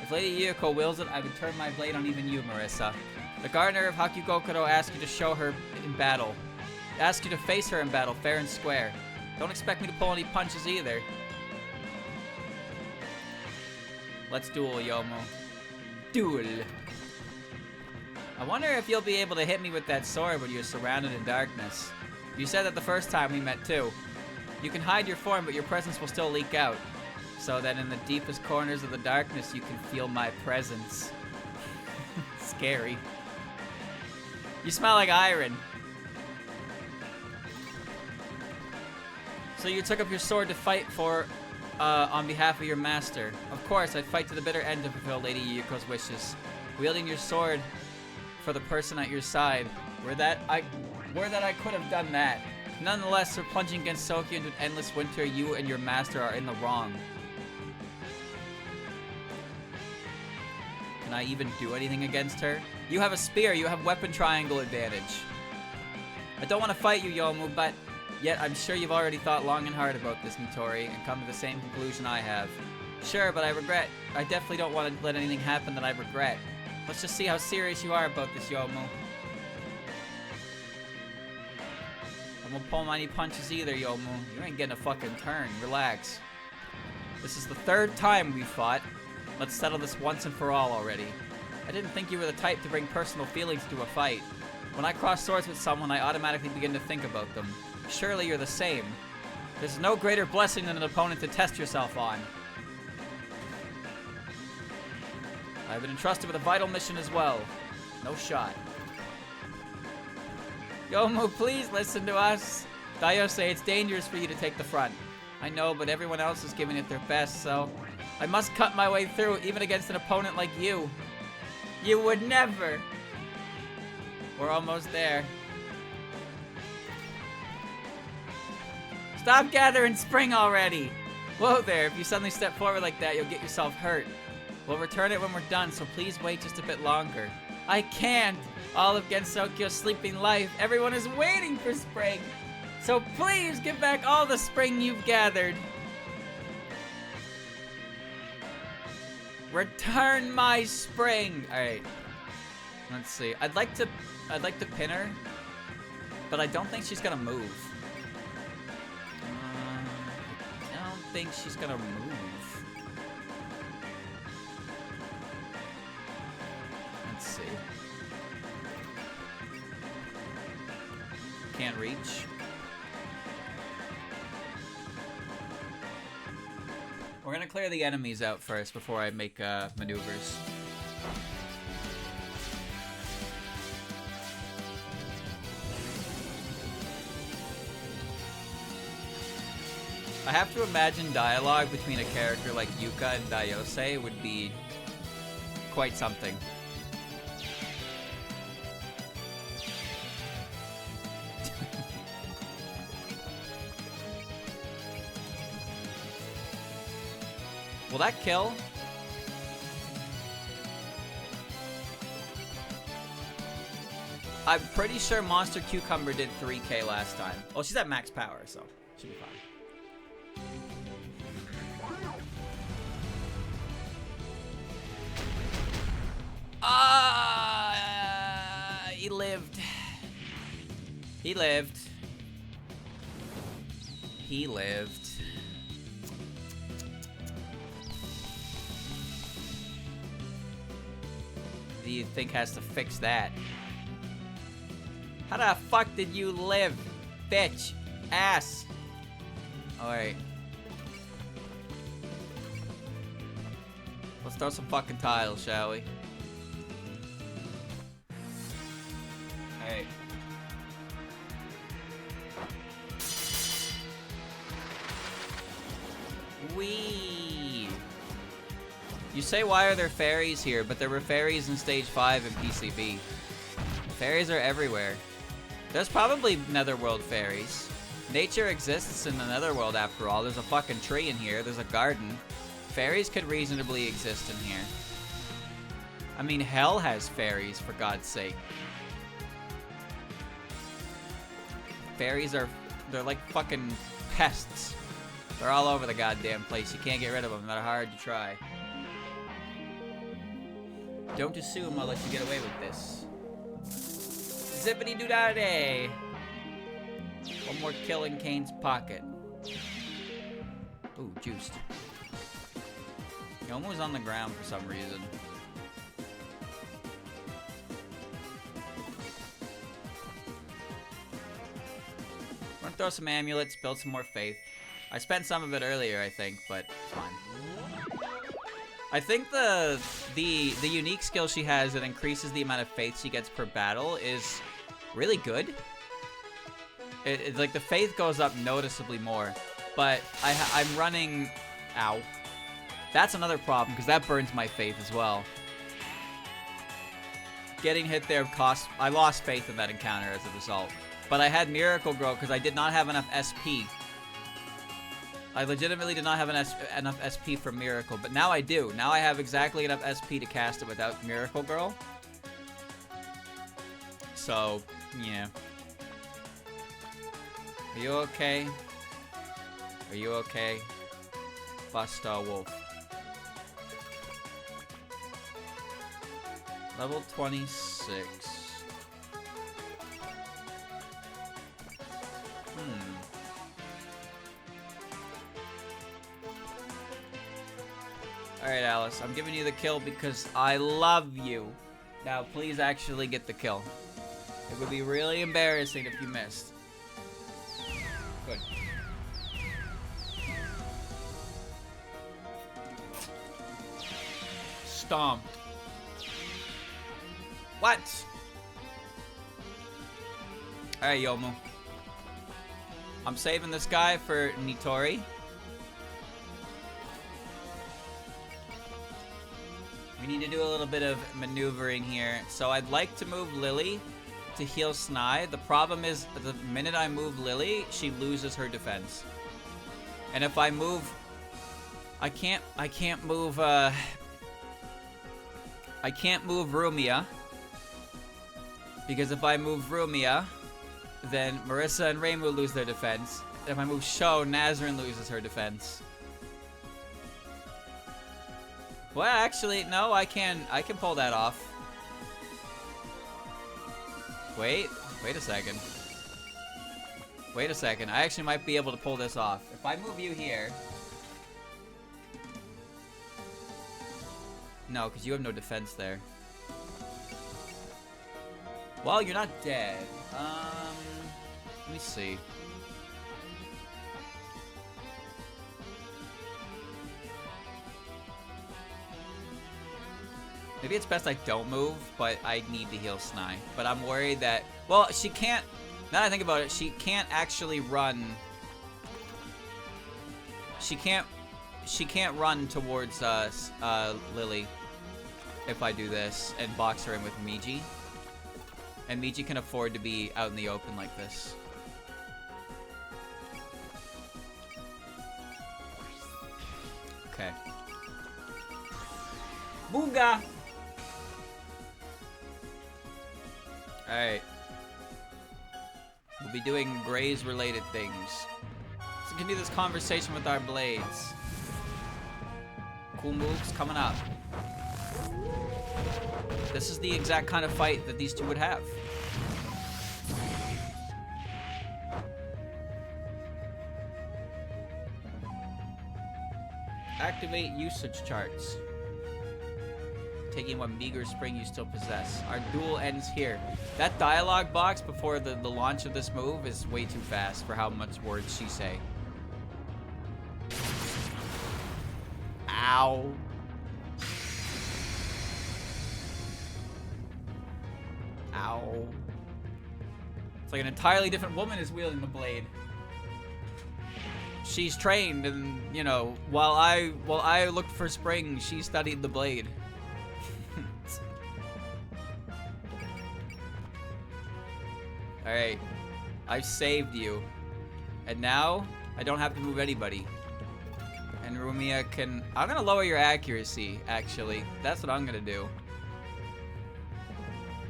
If Lady Yuko wills it, I would turn my blade on even you, Marissa. The gardener of Hakugokuro asked you to show her in battle. Asked you to face her in battle, fair and square. Don't expect me to pull any punches either. Let's duel, Youmu. Duel. I wonder if you'll be able to hit me with that sword when you're surrounded in darkness. You said that the first time we met too. You can hide your form, but your presence will still leak out. So that in the deepest corners of the darkness, you can feel my presence. Scary. You smell like iron. So you took up your sword to fight for, on behalf of your master. Of course, I'd fight to the bitter end to fulfill Lady Yuko's wishes. Wielding your sword for the person at your side. Were that I could have done that. Nonetheless, for plunging against Soki into an endless winter, you and your master are in the wrong. Can I even do anything against her? You have a spear, you have weapon triangle advantage. I don't want to fight you, Youmu, but yet I'm sure you've already thought long and hard about this, Nitori, and come to the same conclusion I have. Sure, but I definitely don't want to let anything happen that I regret. Let's just see how serious you are about this, Youmu. I won't pull any punches either, Youmu. You ain't getting a fucking turn. Relax. This is the third time we fought. Let's settle this once and for all already. I didn't think you were the type to bring personal feelings to a fight. When I cross swords with someone, I automatically begin to think about them. Surely you're the same. There's no greater blessing than an opponent to test yourself on. I've been entrusted with a vital mission as well. No shot. Youmu, please listen to us. Dayo say it's dangerous for you to take the front. I know, but everyone else is giving it their best, so I must cut my way through, even against an opponent like you. You would never. We're almost there. Stop gathering spring already. Whoa there, if you suddenly step forward like that, you'll get yourself hurt. We'll return it when we're done, so please wait just a bit longer. I can't. All of Gensokyo's sleeping life, everyone is waiting for spring. So please give back all the spring you've gathered. Return my spring. All right. Let's see. I'd like to pin her, but I don't think she's gonna move. I don't think she's gonna move. see. Can't reach. We're gonna clear the enemies out first before I make maneuvers. I have to imagine dialogue between a character like Yuka and Dayose would be quite something. Will that kill? I'm pretty sure Monster Cucumber did 3k last time. Oh, she's at max power, so should be fine. He lived. He lived. He lived. What do you think has to fix that? How the fuck did you live, bitch? Ass. Alright. Let's throw some fucking tiles, shall we? Alright. Wee. You say, why are there fairies here? But there were fairies in Stage 5 in PCB. Fairies are everywhere. There's probably Netherworld fairies. Nature exists in the Netherworld after all. There's a fucking tree in here. There's a garden. Fairies could reasonably exist in here. I mean, hell has fairies, for God's sake. Fairies are... they're like fucking pests. They're all over the goddamn place. You can't get rid of them, no matter how hard you try. Don't assume I'll let you get away with this. Zippity-doo-dah-day! One more kill in Kane's pocket. Ooh, juiced. He almost was on the ground for some reason. I'm gonna throw some amulets, build some more faith. I spent some of it earlier, I think, but it's fine. I think the unique skill she has that increases the amount of faith she gets per battle is really good. It's like the faith goes up noticeably more, but I'm running... Ow. That's another problem, because that burns my faith as well. Getting hit there cost... I lost faith in that encounter as a result. But I had Miracle Grow because I did not have enough SP. I legitimately did not have enough SP for Miracle, but now I do. Now I have exactly enough SP to cast it without Miracle Girl. So, yeah. Are you okay? Are you okay? Buster Wolf. Level 26. Alright, Alice, I'm giving you the kill because I love you. Now, please actually get the kill. It would be really embarrassing if you missed. Good. Stomp. What? Alright, Youmu. I'm saving this guy for Nitori. We need to do a little bit of maneuvering here. So I'd like to move Lily to heal Snai. The problem is, the minute I move Lily, she loses her defense. And if I move... I can't move, I can't move Rumia. Because if I move Rumia, then Marissa and Reimu lose their defense. If I move Sho, Nazrin loses her defense. Well, actually, no, I can pull that off. Wait a second. Wait a second, I actually might be able to pull this off. If I move you here... No, because you have no defense there. Well, you're not dead. Let me see. Maybe it's best I don't move, but I need to heal Snai. But I'm worried that... Well, she can't... Now that I think about it, she can't actually run... She can't run towards Lily if I do this and box her in with Miji. And Miji can afford to be out in the open like this. Okay. Booga! Alright. We'll be doing Graze-related things. Let's continue this conversation with our blades. Cool moves coming up. This is the exact kind of fight that these two would have. Activate usage charts. Taking what meager spring you still possess. Our duel ends here. That dialogue box before the launch of this move is way too fast for how much words she say. Ow. Ow. It's like an entirely different woman is wielding the blade. She's trained, and you know, while I looked for spring, she studied the blade. All right, I've saved you, and now I don't have to move anybody. And Rumia can. I'm gonna lower your accuracy. Actually, that's what I'm gonna do.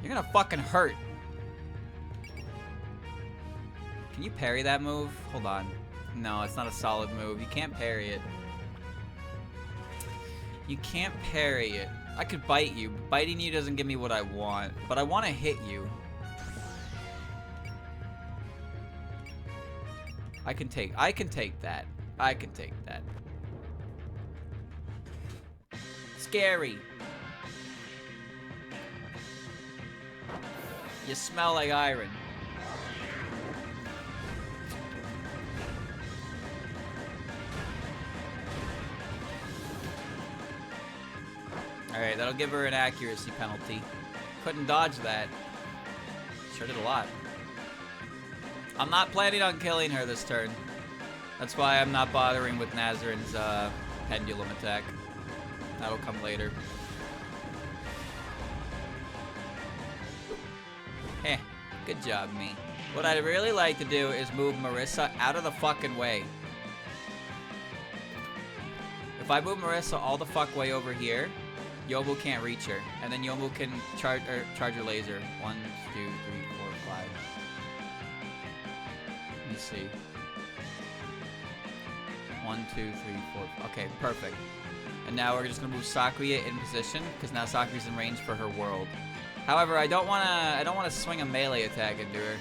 You're gonna fucking hurt. Can you parry that move? Hold on. No, it's not a solid move. You can't parry it. You can't parry it. I could bite you. Biting you doesn't give me what I want, but I want to hit you. I can take that. I can take that. Scary. You smell like iron. Alright, that'll give her an accuracy penalty. Couldn't dodge that. Sure did a lot. I'm not planning on killing her this turn. That's why I'm not bothering with Nazarin's pendulum attack. That'll come later. Heh, good job, me. What I'd really like to do is move Marissa out of the fucking way. If I move Marissa all the fuck way over here, Yomu can't reach her, and then Yomu can charge her laser. 1, 2, 3, 4, 5. Let me see. 1, 2, 3, 4. Okay, perfect. And now we're just gonna move Sakuya in position, because now Sakuya's in range for her world. However, I don't wanna swing a melee attack into her.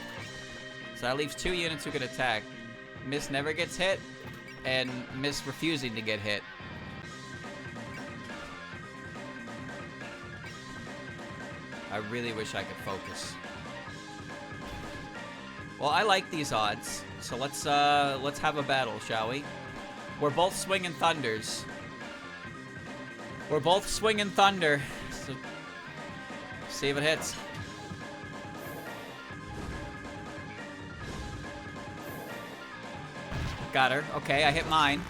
So that leaves 2 units who can attack. Miss never gets hit, and Miss refusing to get hit. I really wish I could focus. Well, I like these odds, so let's have a battle, shall we? We're both swinging thunders. We're both swinging thunder. So see if it hits. Got her. Okay, I hit mine.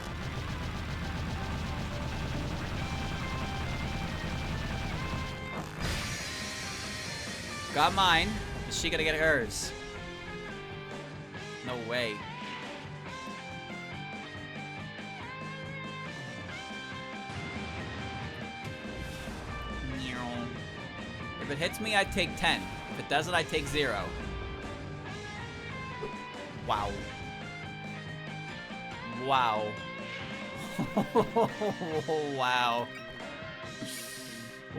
Got mine. Is she gonna get hers? No way. If it hits me, I take 10. If it doesn't, I take 0. Wow. Wow. Wow.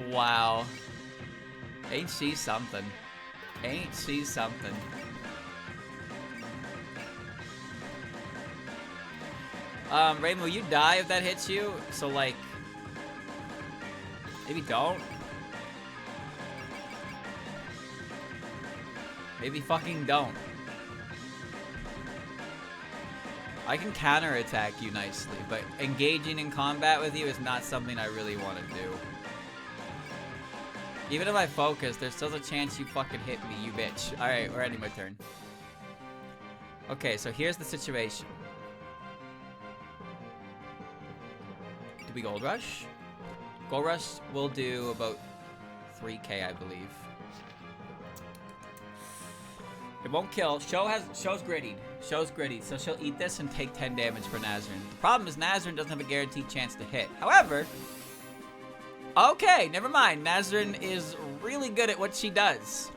Wow. Ain't she something? Ain't she something? Rainbow, you die if that hits you, so like, maybe don't. Maybe fucking don't. I can counterattack you nicely, but engaging in combat with you is not something I really want to do. Even if I focus, there's still a chance you fucking hit me, you bitch. Alright, we're ending my turn. Okay, so here's the situation. Do we Gold Rush? Gold Rush will do about 3k, I believe. It won't kill. Show's grittied. Show's gritty, so she'll eat this and take 10 damage for Nazrin. The problem is Nazrin doesn't have a guaranteed chance to hit. However, okay, never mind. Nazrin is really good at what she does.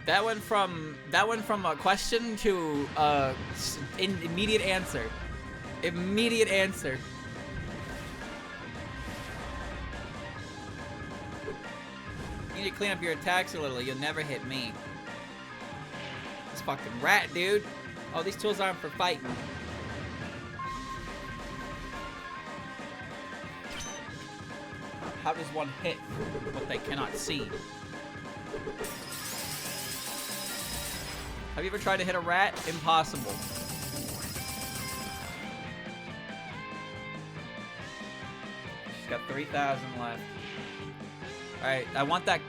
That went from a question to immediate answer. Immediate answer. You need to clean up your attacks a little. You'll never hit me. This fucking rat, dude. Oh, these tools aren't for fighting. How does one hit what they cannot see? Have you ever tried to hit a rat? Impossible. She's got 3,000 left. Alright, I want that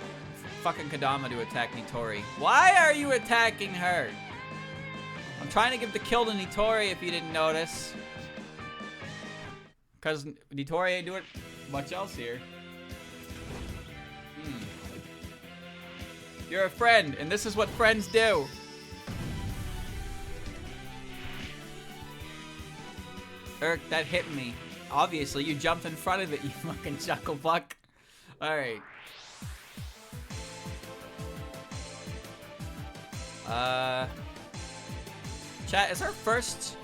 fucking Kadama to attack Nitori. Why are you attacking her? I'm trying to give the kill to Nitori if you didn't notice. Because Nitori ain't doing much else here. You're a friend, and this is what friends do. Eric, that hit me. Obviously, you jumped in front of it, you fucking chucklebuck. Alright. Chat, is her first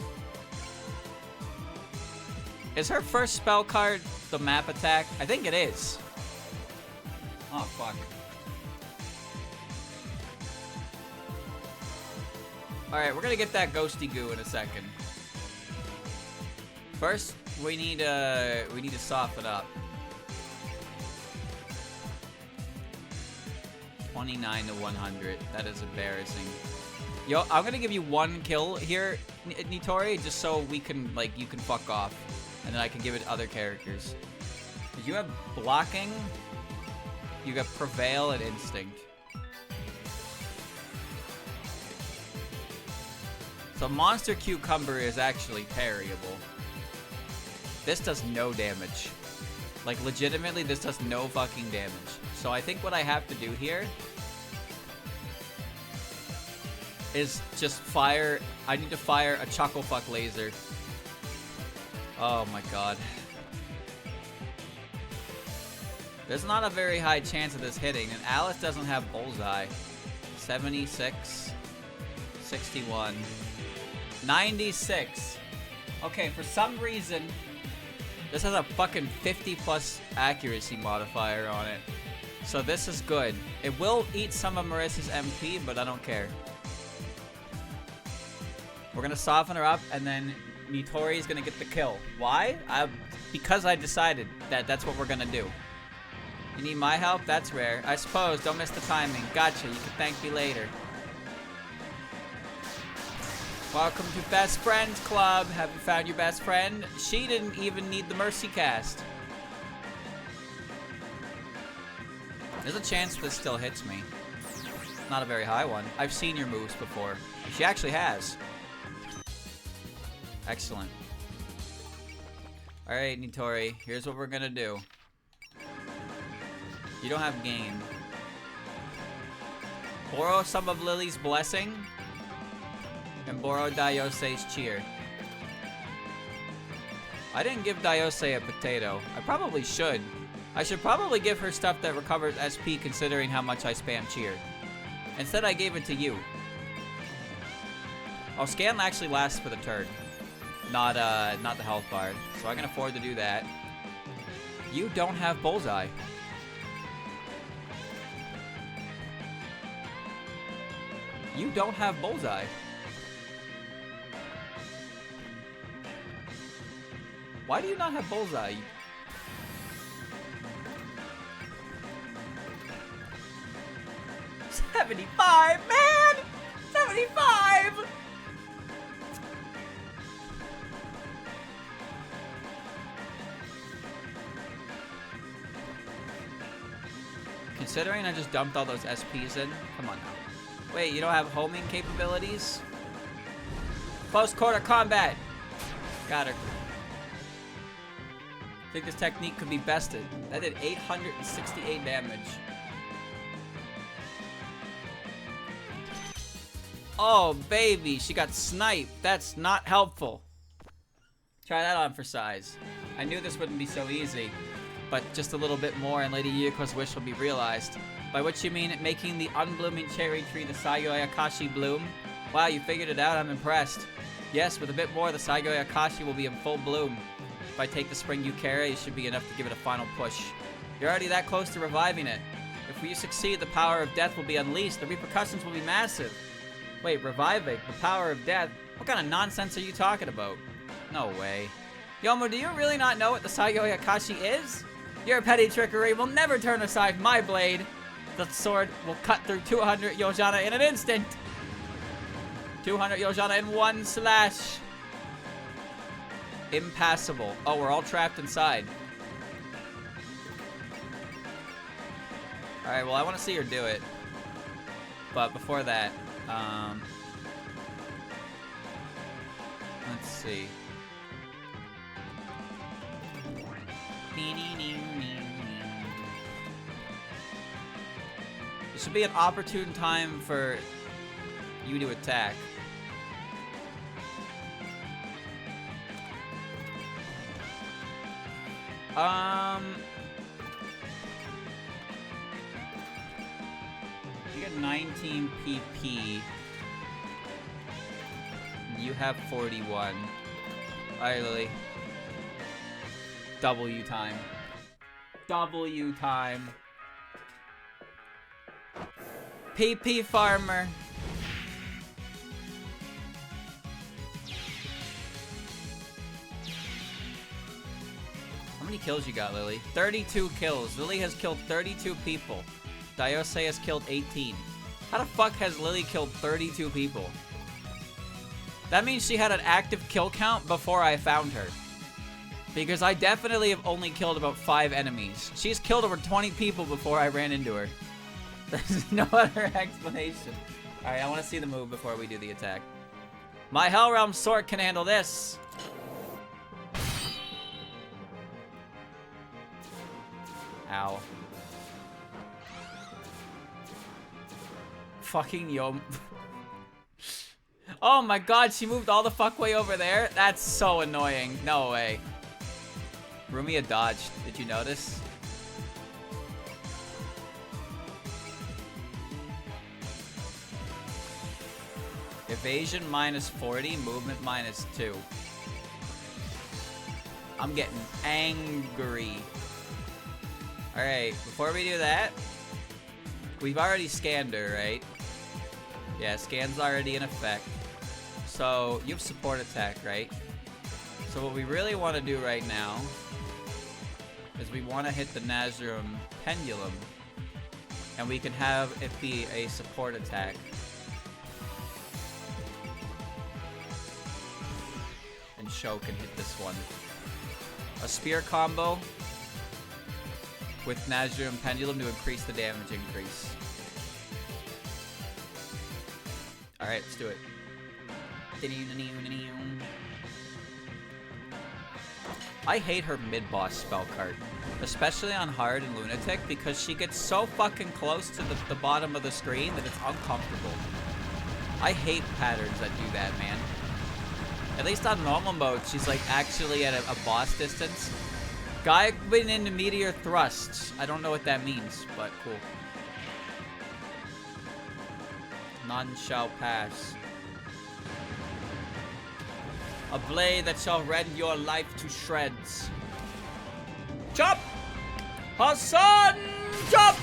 spell card the map attack? I think it is. Oh, fuck. Alright, we're gonna get that ghosty goo in a second. First, we need to soften up. 29 to 100. That is embarrassing. Yo, I'm gonna give you one kill here, Nitori, just so we can, like, you can fuck off. And then I can give it to other characters. Because you have blocking, you got Prevail and Instinct. So Monster Cucumber is actually parryable. This does no damage. Like, legitimately, this does no fucking damage. So I think what I have to do here is just fire. I need to fire a Chucklefuck laser. Oh my god. There's not a very high chance of this hitting, and Alice doesn't have Bullseye. 76, 61, 96. Okay, for some reason, this has a fucking 50+ accuracy modifier on it. So this is good. It will eat some of Marissa's MP, but I don't care. We're gonna soften her up, and then Nitori's gonna get the kill. Why? Because I decided that that's what we're gonna do. You need my help? That's rare. I suppose. Don't miss the timing. Gotcha. You can thank me later. Welcome to Best Friends Club. Have you found your best friend? She didn't even need the Mercy cast. There's a chance this still hits me. Not a very high one. I've seen your moves before. She actually has. Excellent. Alright, Nitori. Here's what we're gonna do. You don't have game. Borrow some of Lily's blessing. And borrow Dayose's cheer. I didn't give Dayose a potato. I probably should. I should probably give her stuff that recovers SP considering how much I spam cheer. Instead, I gave it to you. Oh, scan actually lasts for the turn. Not the health bar. So I can afford to do that. You don't have Bullseye. You don't have Bullseye. Why do you not have Bullseye? 75, man! 75! Considering I just dumped all those SPs in, come on now. Wait, you don't have homing capabilities? Close quarter combat! Got her. I think this technique could be bested. That did 868 damage. Oh, baby, she got sniped. That's not helpful. Try that on for size. I knew this wouldn't be so easy, but just a little bit more and Lady Yuko's wish will be realized. By which you mean making the unblooming cherry tree the Saigyo Akashi bloom? Wow, you figured it out. I'm impressed. Yes, with a bit more, the Saigyo Akashi will be in full bloom. If I take the spring you carry, it should be enough to give it a final push. You're already that close to reviving it. If you succeed, the power of death will be unleashed. The repercussions will be massive. Wait, reviving? The power of death? What kind of nonsense are you talking about? No way. Yomu, do you really not know what the Saigyo Akashi is? Your petty trickery will never turn aside my blade. The sword will cut through 200 Yojana in an instant. 200 Yojana in one slash. Impassable. Oh, we're all trapped inside. Alright, well, I want to see her do it. But before that, let's see. This should be an opportune time for you to attack. You get 19 PP. You have 41. Alright, Lily. W time. W time. PP farmer. How many kills you got, Lily? 32 kills. Lily has killed 32 people. Dayose has killed 18. How the fuck has Lily killed 32 people? That means she had an active kill count before I found her. Because I definitely have only killed about 5 enemies. She's killed over 20 people before I ran into her. There's no other explanation. Alright, I want to see the move before we do the attack. My Hellrealm sword can handle this. Ow. Fucking Yom. Oh my god, she moved all the fuck way over there? That's so annoying. No way. Rumia dodged. Did you notice? Evasion minus 40, movement minus 2. I'm getting angry. Alright, before we do that, we've already scanned her, right? Yeah, scan's already in effect. So, you have support attack, right? So what we really want to do right now is we want to hit the Nazrum Pendulum, and we can have it be a support attack. And Sho can hit this one. A spear combo with Nazrum Pendulum to increase the damage increase. Alright, let's do it. I hate her mid-boss spell card, especially on hard and lunatic, because she gets so fucking close to the bottom of the screen that it's uncomfortable. I hate patterns that do that, man. At least on normal mode, she's like actually at a boss distance. Guy went into meteor thrusts. I don't know what that means, but cool. None shall pass. A blade that shall rend your life to shreds. Chop! Hassan! Chop!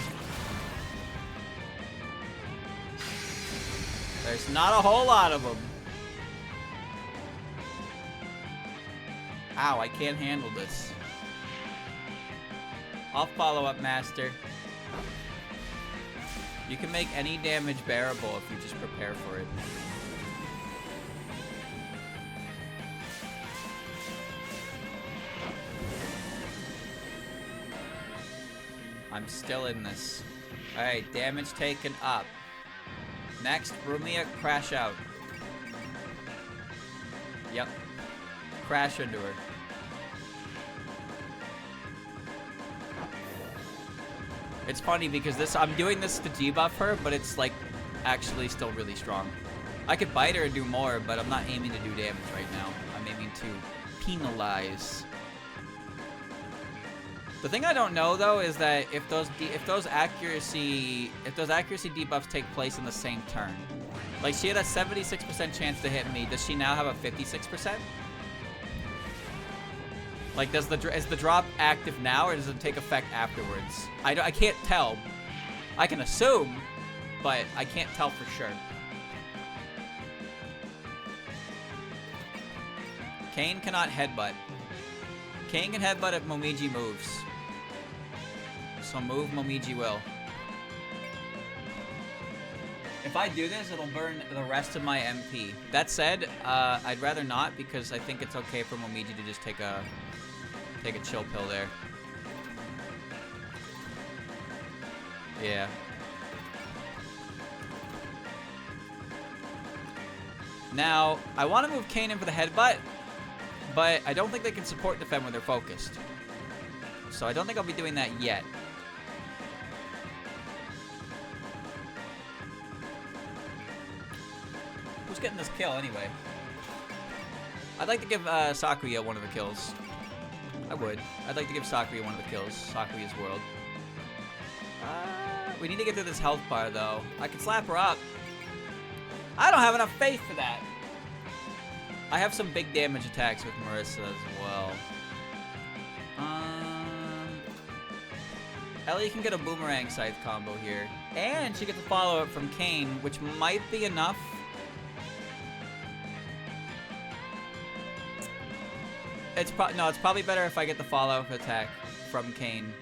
There's not a whole lot of them. Ow, I can't handle this. I'll follow up, Master. You can make any damage bearable if you just prepare for it. I'm still in this. Alright, damage taken up. Next, Rumia, crash out. Yep. Crash into her. It's funny because I'm doing this to debuff her, but it's like actually still really strong. I could bite her and do more, but I'm not aiming to do damage right now. I'm aiming to penalize. The thing I don't know though is that if those accuracy debuffs take place in the same turn, like she had a 76% chance to hit me. Does she now have a 56%? Like, is the drop active now, or does it take effect afterwards? I can't tell. I can assume, but I can't tell for sure. Kane cannot headbutt. Kane can headbutt if Momiji moves. So move, Momiji will. If I do this, it'll burn the rest of my MP. That said, I'd rather not because I think it's okay for Momiji to just take a chill pill there. Yeah. Now, I want to move Kane in for the headbutt, but I don't think they can support defend when they're focused. So I don't think I'll be doing that yet. Who's getting this kill anyway? I'd like to give Sakuya one of the kills. I would. I'd like to give Sakuya one of the kills. Sakuya's world. We need to get through this health bar though. I can slap her up. I don't have enough faith for that. I have some big damage attacks with Marissa as well. Ellie can get a boomerang scythe combo here. And she gets a follow-up from Kane, which might be enough. It's probably better if I get the follow-up attack from Kane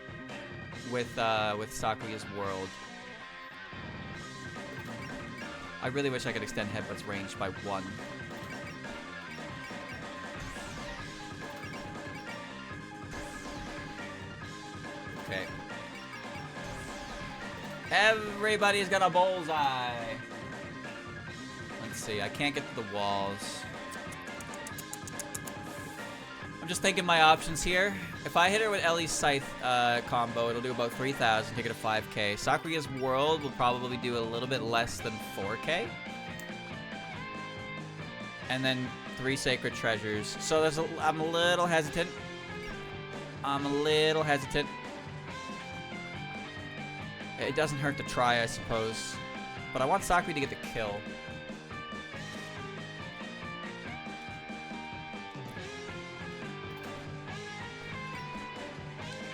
with Sakuya's world. I really wish I could extend Headbutt's range by 1. Okay. Everybody's got a bullseye. Let's see. I can't get to the walls. I'm just thinking my options here. If I hit her with Ellie's Scythe combo, it'll do about 3,000, take it to 5k. Sakuya's World will probably do a little bit less than 4k. And then 3 Sacred Treasures. So I'm a little hesitant. It doesn't hurt to try, I suppose. But I want Sakuya to get the kill.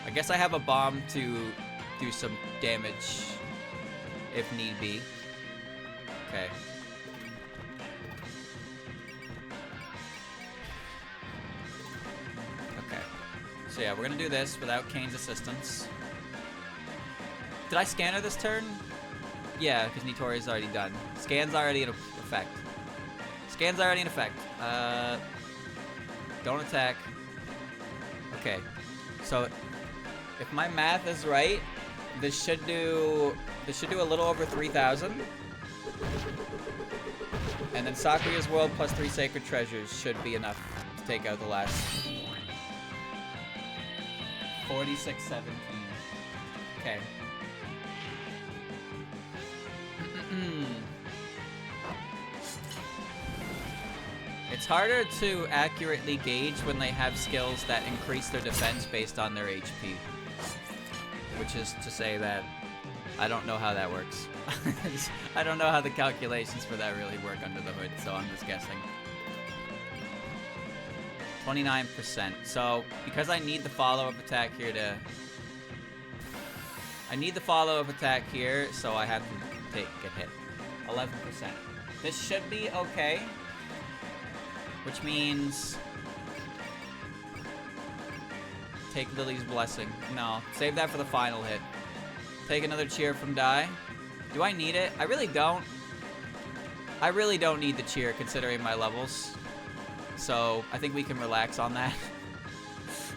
I guess I have a bomb to do some damage if need be. Okay. Okay. So yeah, we're gonna do this without Kane's assistance. Did I scan her this turn? Yeah, because Nitori's already done. Scan's already in effect. Scan's already in effect. Don't attack. Okay. So if my math is right, this should do a little over 3,000. And then Sakuya's World plus 3 Sacred Treasures should be enough to take out the last 4617. Okay. It's harder to accurately gauge when they have skills that increase their defense based on their HP. Which is to say that I don't know how that works. I don't know how the calculations for that really work under the hood, so I'm just guessing. 29%. So, because I need the follow-up attack here to... I need the follow-up attack here, so I have to get hit. 11%. This should be okay. Which means... Take Lily's Blessing. No, save that for the final hit. Take another cheer from Die. Do I need it? I really don't. I really don't need the cheer considering my levels. So I think we can relax on that.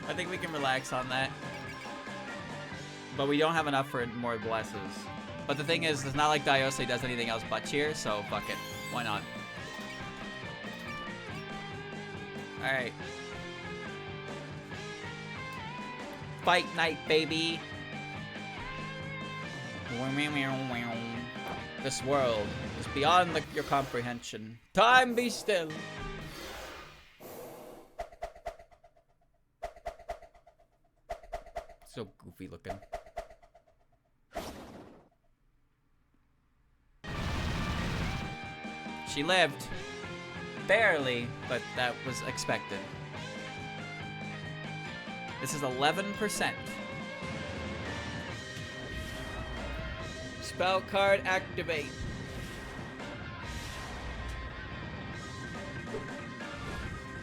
I think we can relax on that. But we don't have enough for more blesses. But the thing is, it's not like Diose does anything else but cheer, so fuck it. Why not? Alright. Fight night, baby! This world is beyond your comprehension. Time be still! So goofy looking. She lived. Barely, but that was expected. This is 11%. Spell card activate.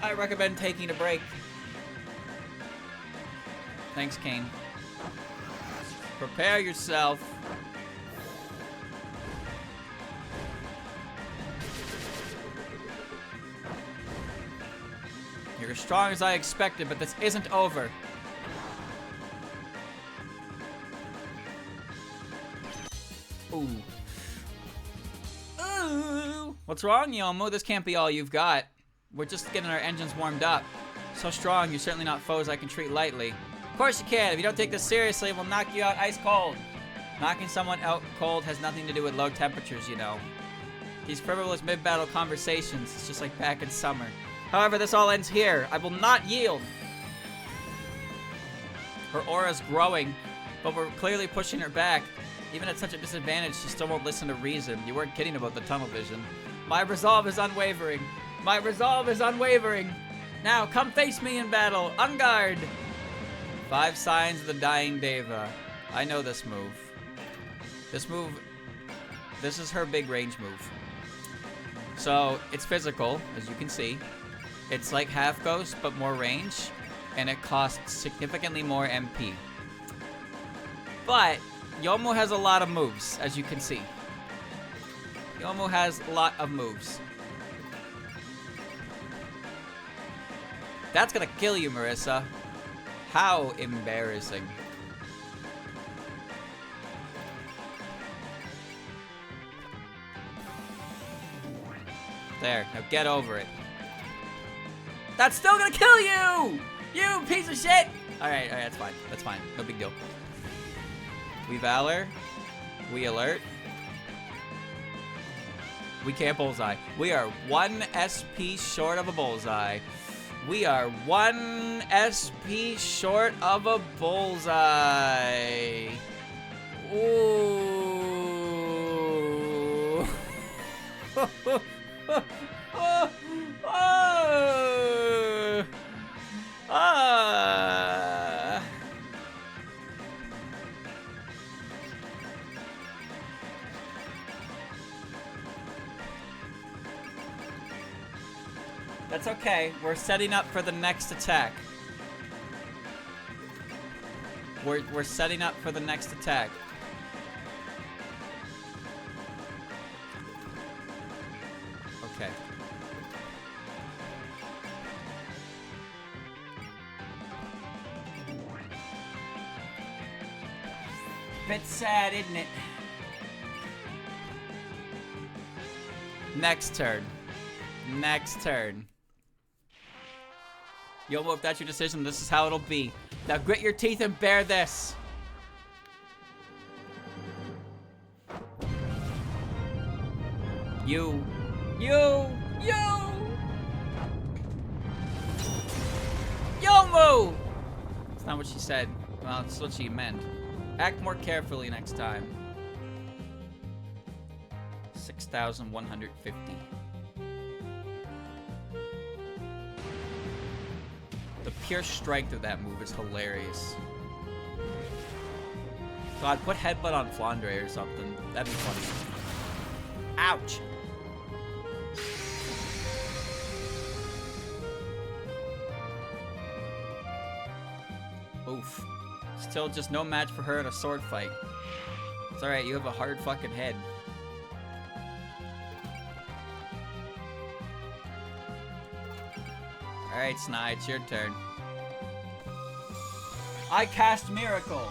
I recommend taking a break. Thanks, Kane. Prepare yourself. You're as strong as I expected, but this isn't over. Ooh. Ooh. What's wrong, Youmu? This can't be all you've got. We're just getting our engines warmed up. So strong, you're certainly not foes I can treat lightly. Of course you can. If you don't take this seriously, we'll knock you out ice cold. Knocking someone out cold has nothing to do with low temperatures, you know. These frivolous mid-battle conversations, it's just like back in summer. However, this all ends here. I will not yield. Her aura's growing, but we're clearly pushing her back. Even at such a disadvantage, she still won't listen to reason. You weren't kidding about the tunnel vision. My resolve is unwavering. My resolve is unwavering. Now, come face me in battle. On guard. 5 signs of the dying Deva. I know this move. This is her big range move. So, it's physical, as you can see. It's like half ghost, but more range. And it costs significantly more MP. But, Youmu has a lot of moves, as you can see. Youmu has a lot of moves. That's gonna kill you, Marissa. How embarrassing. There, now get over it. That's still gonna kill you! You piece of shit! Alright, that's fine. That's fine. No big deal. We Valor. We Alert. We can't bullseye. We are 1 SP short of a bullseye. We are 1 SP short of a bullseye. Ooh. That's okay. We're setting up for the next attack. We're setting up for the next attack. Okay. Bit sad, isn't it? Next turn. Next turn. Youmu, if that's your decision, this is how it'll be. Now grit your teeth and bear this. You. Youmu! That's not what she said. Well, it's what she meant. Act more carefully next time. 6,150. The pure strength of that move is hilarious. God, put headbutt on Flandre or something. That'd be funny. Ouch! Oof. Still just no match for her in a sword fight. It's alright, you have a hard fucking head. Alright, Snide, it's your turn. I cast Miracle!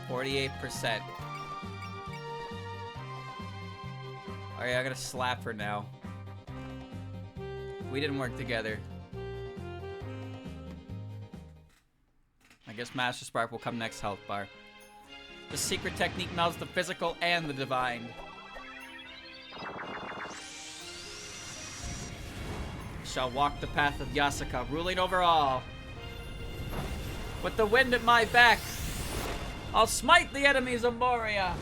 48%. Alright, I gotta slap her now. We didn't work together. I guess Master Spark will come next health bar. The secret technique melds the physical and the divine. Shall walk the path of Yasuka, ruling over all. With the wind at my back, I'll smite the enemies of Moria.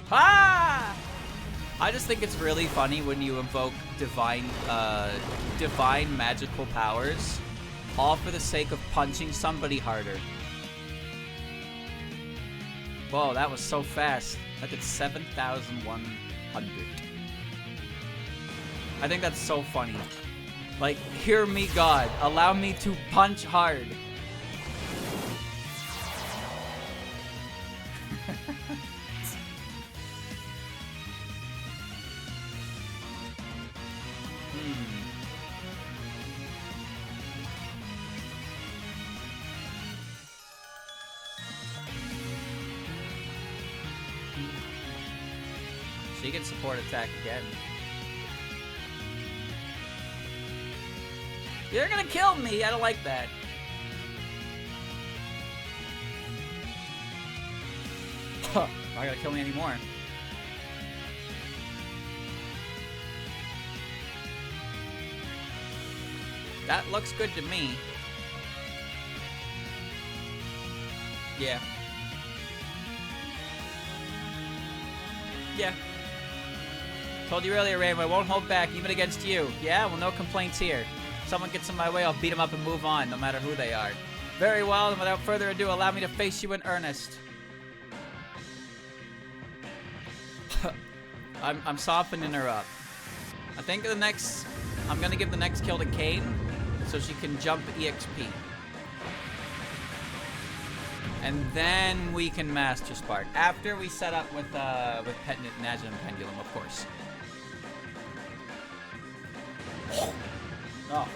Ha! I just think it's really funny when you invoke divine magical powers, all for the sake of punching somebody harder. Whoa, that was so fast. That did 7,100. I think that's so funny. Like, hear me, God. Allow me to punch hard. She can support attack again. You're gonna kill me! I don't like that. Not gonna kill me anymore. That looks good to me. Yeah. Yeah. Told you earlier, Rainbow, I won't hold back, even against you. Yeah? Well, no complaints here. If someone gets in my way, I'll beat them up and move on, no matter who they are. Very well, and without further ado, allow me to face you in earnest. I'm softening her up. I think I'm gonna give the next kill to Kane, so she can jump EXP. And then we can Master Spark. After we set up with Najim Pendulum, of course. Oh.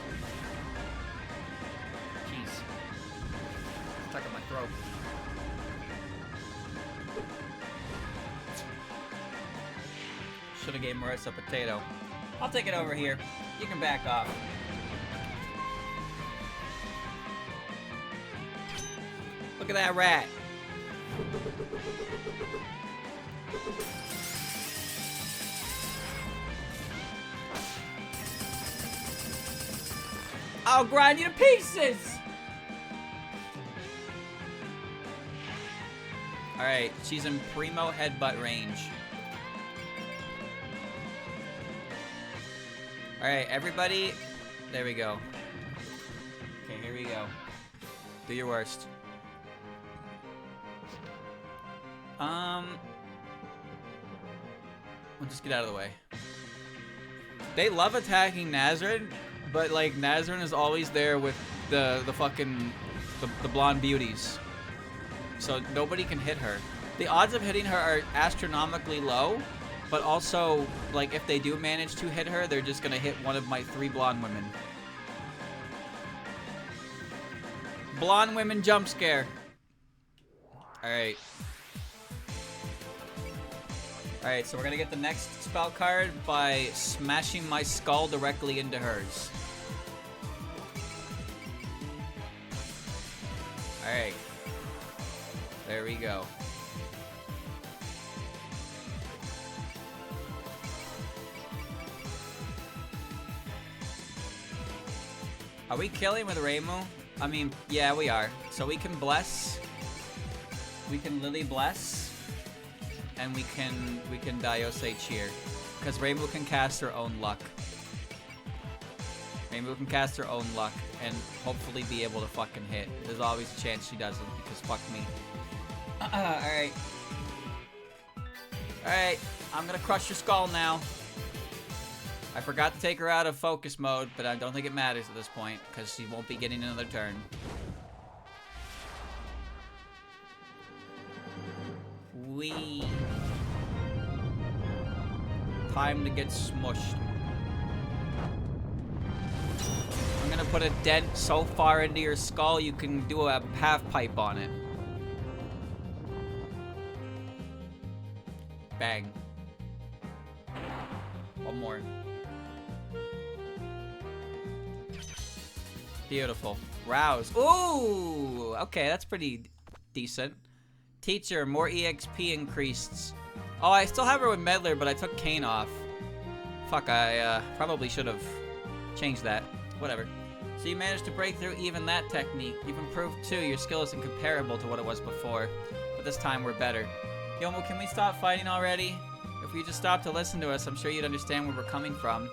Jeez. Stuck in my throat. Should've gave Marissa a potato. I'll take it over here. You can back off. Look at that rat. I'll grind you to pieces! Alright, she's in primo headbutt range. Alright, everybody. There we go. Okay, here we go. Do your worst. We'll just get out of the way. They love attacking Nazrin, but like Nazrin is always there with the fucking the blonde beauties. So nobody can hit her. The odds of hitting her are astronomically low, but also like if they do manage to hit her, they're just gonna hit one of my 3 blonde women. Blonde women jump scare. Alright. Alright, so we're gonna get the next spell card by smashing my skull directly into hers. Alright. There we go. Are we killing with Reimu? I mean, yeah, we are. So we can bless. We can Lily bless. And we can Diose cheer. Because Reimu can cast her own luck. Reimu can cast her own luck and hopefully be able to fucking hit. There's always a chance she doesn't because fuck me. Alright. Alright, I'm gonna crush your skull now. I forgot to take her out of focus mode, but I don't think it matters at this point, because she won't be getting another turn. Whee! Time to get smushed. I'm gonna put a dent so far into your skull you can do a half pipe on it. Bang. One more. Beautiful. Rouse. Ooh! Okay, that's pretty decent. Teacher, more EXP increased. Oh, I still have her with Meddler, but I took Kane off. Fuck, I probably should have changed that. Whatever. So you managed to break through even that technique. You've improved too. Your skill isn't comparable to what it was before. But this time we're better. Youmu, can we stop fighting already? If you just stopped to listen to us, I'm sure you'd understand where we're coming from.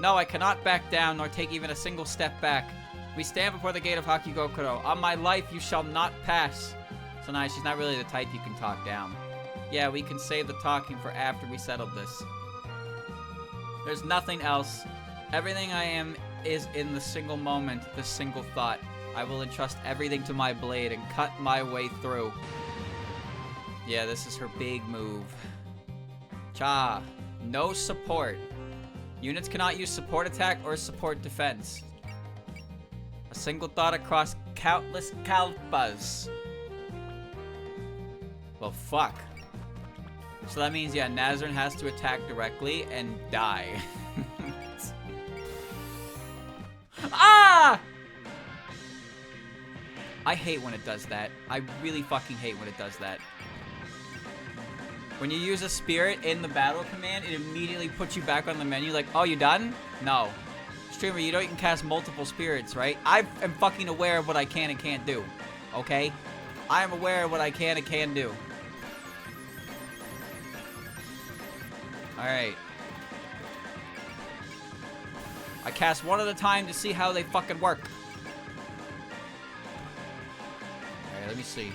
No, I cannot back down, nor take even a single step back. We stand before the gate of Hakigokuro. On my life, you shall not pass. So nice, she's not really the type you can talk down. Yeah, we can save the talking for after we settled this. There's nothing else. Everything I am is in the single moment, the single thought. I will entrust everything to my blade and cut my way through. Yeah, this is her big move. Cha. No support. Units cannot use support attack or support defense. A single thought across countless kalpas. Well, fuck. So that means, yeah, Nazarene has to attack directly and die. Ah! I hate when it does that. I really fucking hate when it does that. When you use a spirit in the battle command, it immediately puts you back on the menu like, oh, you done? No. Streamer, you know you can cast multiple spirits, right? I am fucking aware of what I can and can't do. Okay? I am aware of what I can and can do. Alright. I cast one at a time to see how they fucking work. Alright, let me see.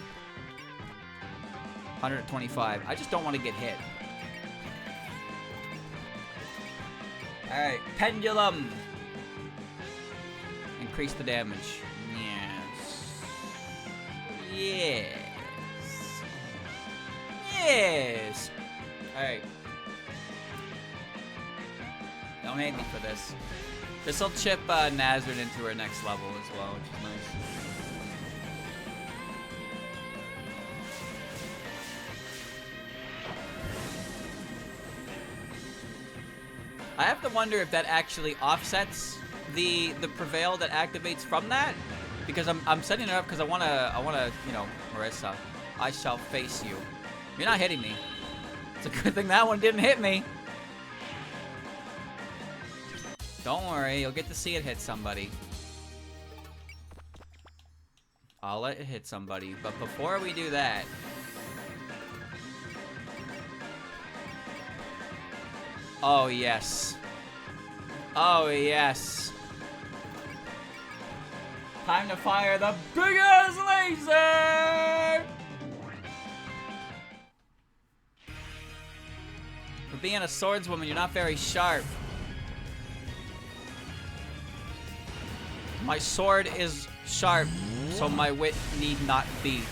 125. I just don't want to get hit. Alright, pendulum. Increase the damage. Yes. Yes. Yes. Alright. Don't hate me for this. This'll chip Nazarene into her next level as well, which is nice. I have to wonder if that actually offsets the prevail that activates from that, because I'm setting it up because I wanna you know, Marissa, I shall face you. You're not hitting me. It's a good thing that one didn't hit me. Don't worry, you'll get to see it hit somebody. I'll let it hit somebody, but before we do that, oh yes. Oh yes. Time to fire the biggest laser! For being a swordswoman, you're not very sharp. My sword is sharp, so my wit need not be.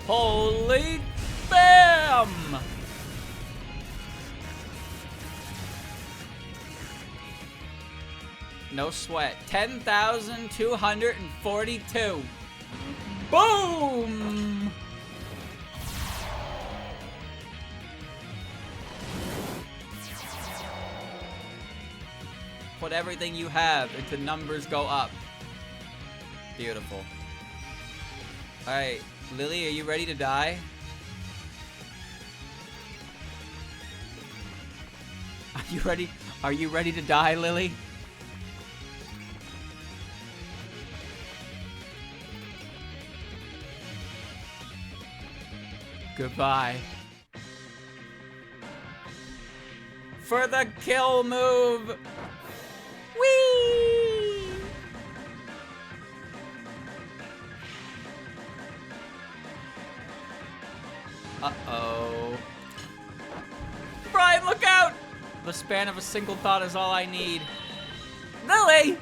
Holy BAM! No sweat. 10,242. Boom! Put everything you have into numbers go up. Beautiful. Alright, Lily, are you ready to die? Are you ready? Are you ready to die, Lily? Goodbye. For the kill move! Whee! Uh-oh. Brian, look out! The span of a single thought is all I need. Lily!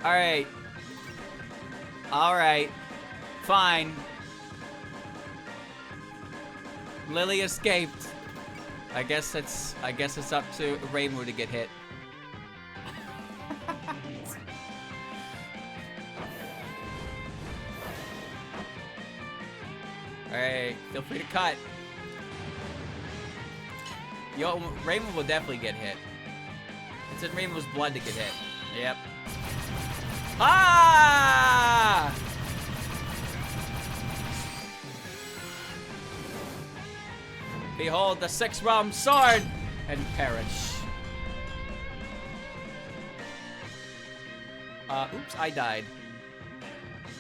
Alright. Alright. Fine. Lily escaped. I guess it's up to Reimu to get hit. Alright, feel free to cut. Yo, Reimu will definitely get hit. It's in Reimu's blood to get hit. Yep. Ah! Behold the six-realm sword and perish. Oops, I died.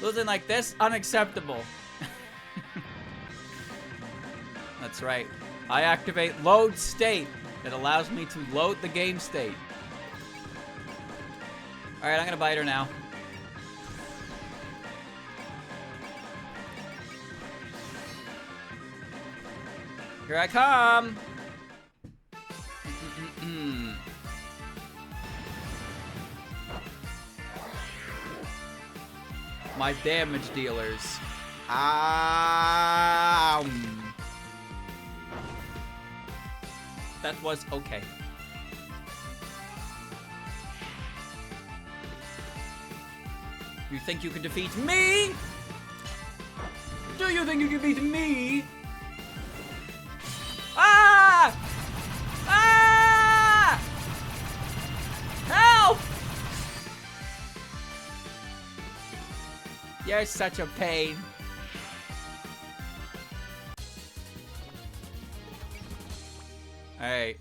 Losing like this, unacceptable. That's right. I activate load state. It allows me to load the game state. Alright, I'm gonna bite her now. Here I come! My damage dealers. That was okay. You think you can defeat me? Do you think you can beat me? Ah! Ah! Help! You're such a pain. Alright.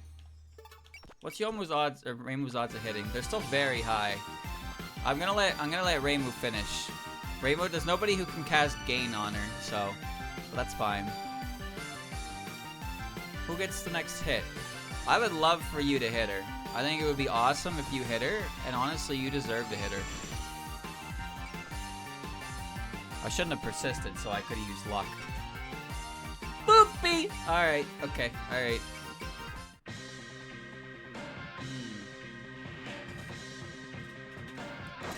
What's Yomu's odds or Reimu's odds of hitting? They're still very high. I'm gonna let Reimu finish. Reimu, there's nobody who can cast Gain on her, so that's fine. Who gets the next hit? I would love for you to hit her. I think it would be awesome if you hit her, and honestly, you deserve to hit her. I shouldn't have persisted, so I could have used luck. Boopy! Alright, okay, alright.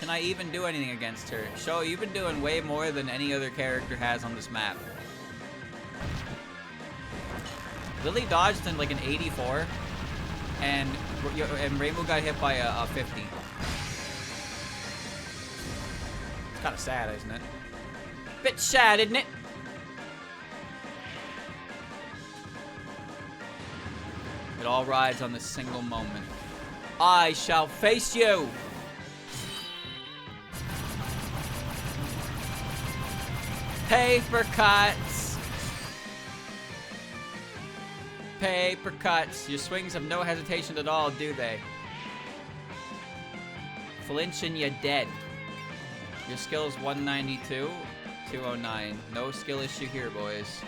Can I even do anything against her? Sho, you've been doing way more than any other character has on this map. Lily dodged in like an 84, and Reimu got hit by a 50. It's kind of sad, isn't it? Bit sad, isn't it? It all rides on this single moment. I shall face you! Paper cuts! Paper cuts. Your swings have no hesitation at all, do they? Flinch and you're dead. Your skill is 192, 209. No skill issue here, boys.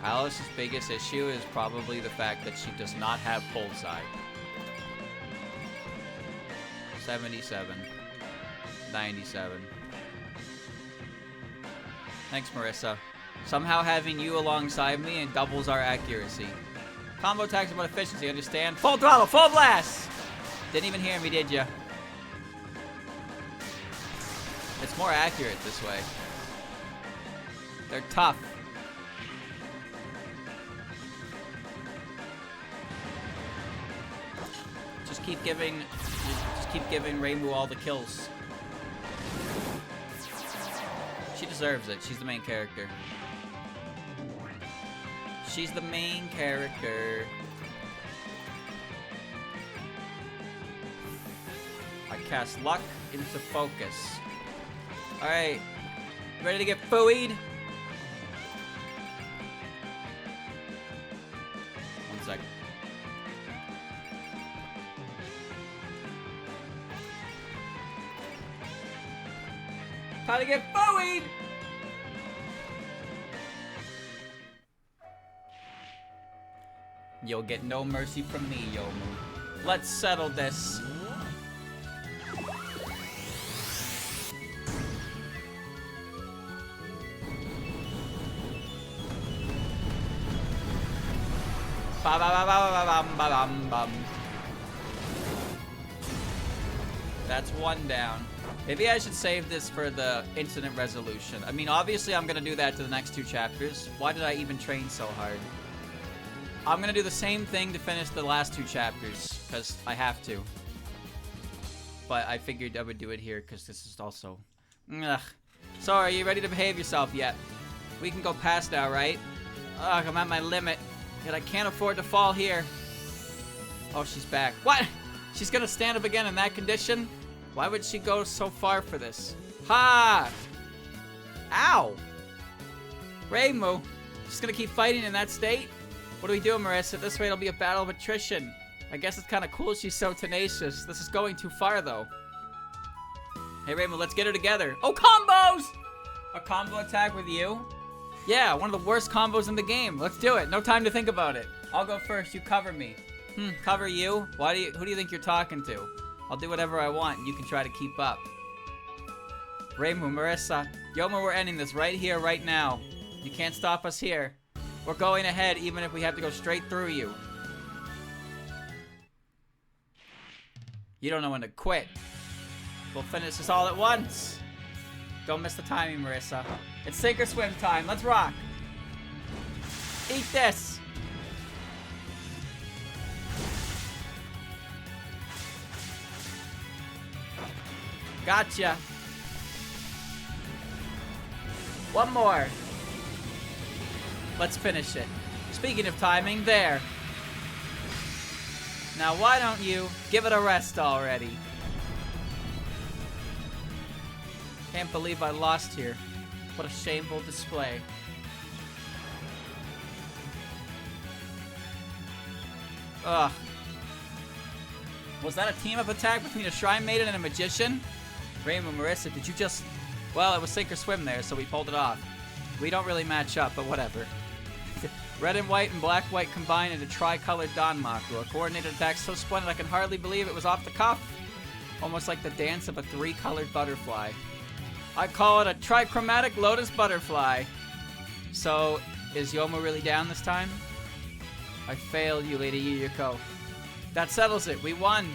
Alice's biggest issue is probably the fact that she does not have bullseye. 77. 97. Thanks, Marissa. Somehow having you alongside me and doubles our accuracy. Combo attacks about efficiency, understand? Full throttle, full blast! Didn't even hear me, did ya? It's more accurate this way. They're tough. Just keep giving Reimu all the kills. She deserves it. She's the main character. She's the main character. I cast luck into focus. Alright. Ready to get fooeyed? One second. Time to get fooeyed! You'll get no mercy from me, Yomu. Let's settle this. Ba ba ba ba ba bum ba bum bum. That's one down. Maybe I should save this for the incident resolution. I mean, obviously I'm gonna do that to the next 2 chapters. Why did I even train so hard? I'm gonna do the same thing to finish the last 2 chapters, because I have to. But I figured I would do it here, because this is also... Ugh. So, are you ready to behave yourself yet? We can go past now, right? Ugh, I'm at my limit. Yet I can't afford to fall here. Oh, she's back. What? She's gonna stand up again in that condition? Why would she go so far for this? Ha! Ow! Reimu, just gonna keep fighting in that state? What do we do, Marissa? This way it'll be a battle of attrition. I guess it's kind of cool she's so tenacious. This is going too far, though. Hey, Reimu, let's get her together. Oh, combos! A combo attack with you? Yeah, one of the worst combos in the game. Let's do it. No time to think about it. I'll go first. You cover me. Cover you? Who do you think you're talking to? I'll do whatever I want, and you can try to keep up. Reimu, Marissa, Youmu, we're ending this right here, right now. You can't stop us here. We're going ahead, even if we have to go straight through you. You don't know when to quit. We'll finish this all at once. Don't miss the timing, Marissa. It's sink or swim time. Let's rock. Eat this. Gotcha. One more. Let's finish it. Speaking of timing, there. Now why don't you give it a rest already? Can't believe I lost here. What a shameful display. Ugh. Was that a team-up attack between a Shrine Maiden and a Magician? Reimu, Marissa, did you just... Well, it was sink or swim there, so we pulled it off. We don't really match up, but whatever. Red and white and black white combined into tri-colored Danmaku. A coordinated attack so splendid I can hardly believe it was off the cuff. Almost like the dance of a 3-colored butterfly. I call it a trichromatic lotus butterfly. So, is Youmu really down this time? I failed you, Lady Yuyuko. That settles it. We won.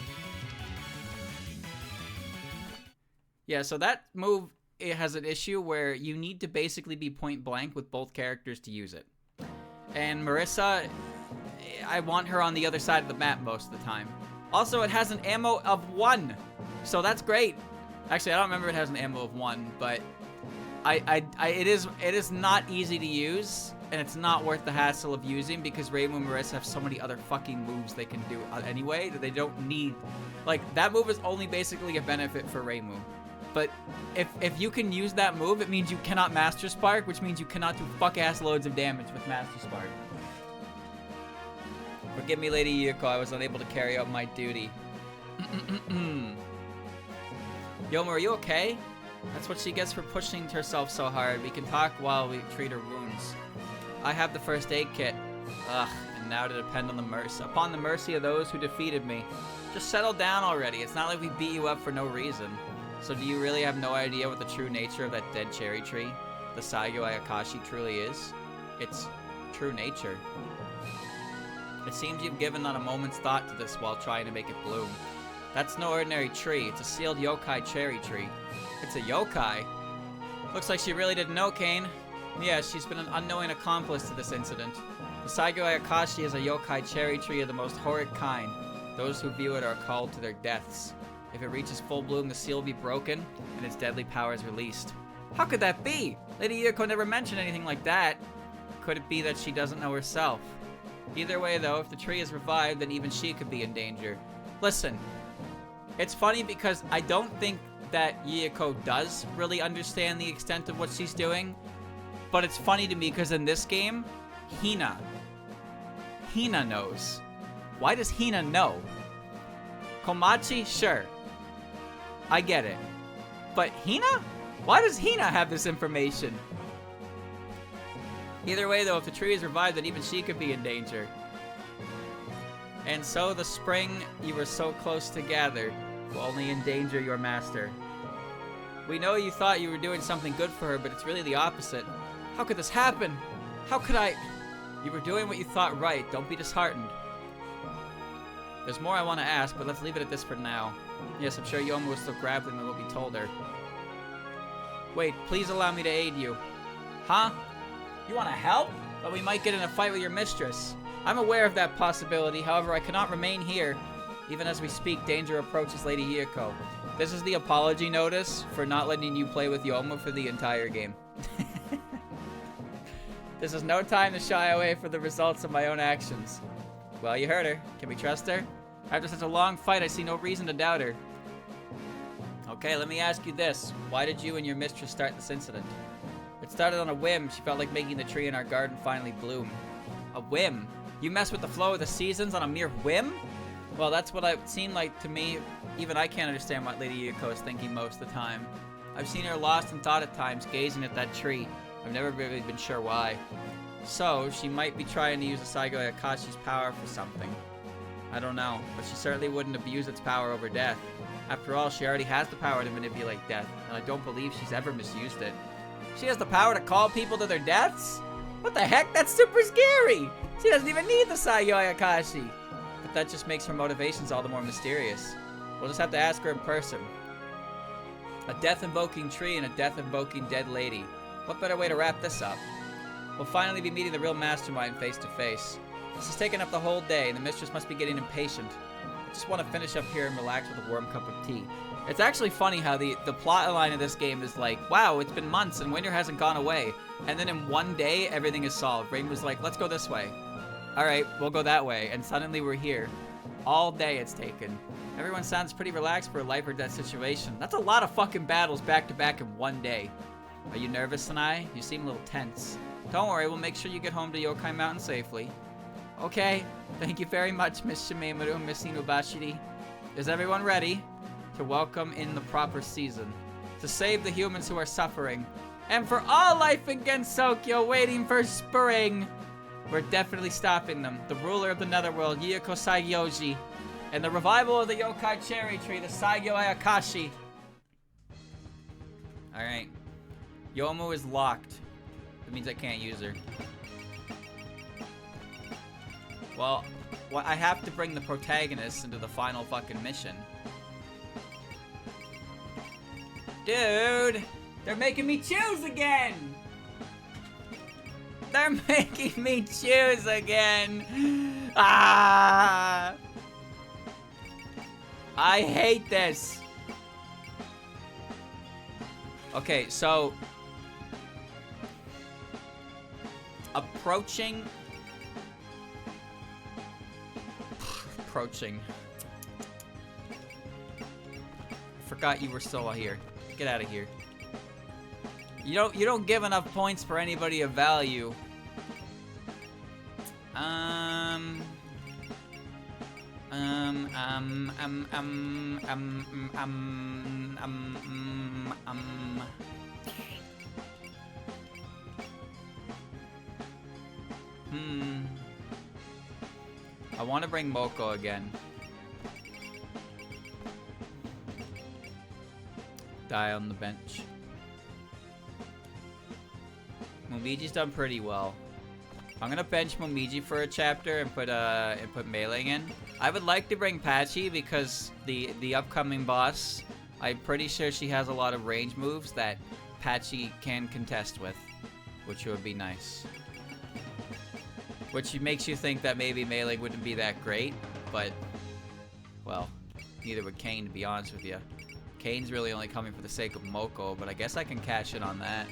Yeah, so that move, it has an issue where you need to basically be point blank with both characters to use it. And Marissa, I want her on the other side of the map most of the time. Also, it has an ammo of 1. So that's great. Actually, I don't remember if it has an ammo of 1, but it is not easy to use, and it's not worth the hassle of using because Reimu and Marissa have so many other fucking moves they can do anyway that they don't need. Like, that move is only basically a benefit for Reimu. But if you can use that move, it means you cannot Master Spark, which means you cannot do fuck-ass loads of damage with Master Spark. Forgive me, Lady Yuyuko, I was unable to carry out my duty. Youmu, are you okay? That's what she gets for pushing herself so hard. We can talk while we treat her wounds. I have the first aid kit. Ugh, and now to depend on upon the mercy of those who defeated me. Just settle down already. It's not like we beat you up for no reason. So do you really have no idea what the true nature of that dead cherry tree, the Saigyo Ayakashi, truly is? Its true nature. It seems you've given not a moment's thought to this while trying to make it bloom. That's no ordinary tree. It's a sealed yokai cherry tree. It's a yokai? Looks like she really didn't know, Kane. Yes, she's been an unknowing accomplice to this incident. The Saigyo Ayakashi is a yokai cherry tree of the most horrid kind. Those who view it are called to their deaths. If it reaches full bloom, the seal will be broken, and its deadly powers released. How could that be? Lady Yuyuko never mentioned anything like that. Could it be that she doesn't know herself? Either way, though, if the tree is revived, then even she could be in danger. Listen, it's funny because I don't think that Yuyuko does really understand the extent of what she's doing, but it's funny to me because in this game, Hina knows. Why does Hina know? Komachi? Sure. I get it. But Hina? Why does Hina have this information? Either way, though, if the tree is revived, then even she could be in danger. And so the spring you were so close to gather will only endanger your master. We know you thought you were doing something good for her, but it's really the opposite. How could this happen? How could I... You were doing what you thought right. Don't be disheartened. There's more I want to ask, but let's leave it at this for now. Yes, I'm sure Youmu was still grappling with what we told her. Wait, please allow me to aid you. Huh? You want to help? But we might get in a fight with your mistress. I'm aware of that possibility, however, I cannot remain here. Even as we speak, danger approaches Lady Hiyoko. This is the apology notice for not letting you play with Youmu for the entire game. This is no time to shy away from the results of my own actions. Well, you heard her. Can we trust her? After such a long fight, I see no reason to doubt her. Okay, let me ask you this. Why did you and your mistress start this incident? It started on a whim. She felt like making the tree in our garden finally bloom. A whim? You mess with the flow of the seasons on a mere whim? Well, that's what it seemed like to me. Even I can't understand what Lady Hiyoko is thinking most of the time. I've seen her lost in thought at times, gazing at that tree. I've never really been sure why. So, she might be trying to use the Saigo Akashi's power for something. I don't know, but she certainly wouldn't abuse its power over death. After all, she already has the power to manipulate death, and I don't believe she's ever misused it. She has the power to call people to their deaths? What the heck? That's super scary! She doesn't even need the Saigo Akashi! But that just makes her motivations all the more mysterious. We'll just have to ask her in person. A death-invoking tree and a death-invoking dead lady. What better way to wrap this up? We'll finally be meeting the real mastermind face to face. This has taken up the whole day, and the mistress must be getting impatient. I just want to finish up here and relax with a warm cup of tea. It's actually funny how the plot line of this game is like, wow, it's been months and winter hasn't gone away. And then in one day, everything is solved. Rain was like, let's go this way. Alright, we'll go that way. And suddenly we're here. All day it's taken. Everyone sounds pretty relaxed for a life or death situation. That's a lot of fucking battles back to back in one day. Are you nervous, Sanai? You seem a little tense. Don't worry, we'll make sure you get home to Yokai Mountain safely. Okay, thank you very much, Miss Shimemaru and Miss Inubashiri. Is everyone ready to welcome in the proper season? To save the humans who are suffering. And for all life in Gensokyo waiting for spring. We're definitely stopping them. The ruler of the Netherworld, Hiyoko Saigyoji. And the revival of the Yokai Cherry Tree, the Saigo Akashi. Alright. Youmu is locked. That means I can't use her. Well, I have to bring the protagonists into the final fucking mission. Dude! They're making me choose again! They're making me choose again! Ah! I hate this! Okay, so... Approaching... I forgot you were still here. Get out of here. You don't give enough points for anybody of value. I want to bring Moko again. Die on the bench. Momiji's done pretty well. I'm gonna bench Momiji for a chapter and put Melee in. I would like to bring Patchy because the upcoming boss, I'm pretty sure she has a lot of range moves that Patchy can contest with, which would be nice. Which makes you think that maybe Melee wouldn't be that great, but, well, neither would Kane, to be honest with you. Kane's really only coming for the sake of Moko, but I guess I can cash in on that.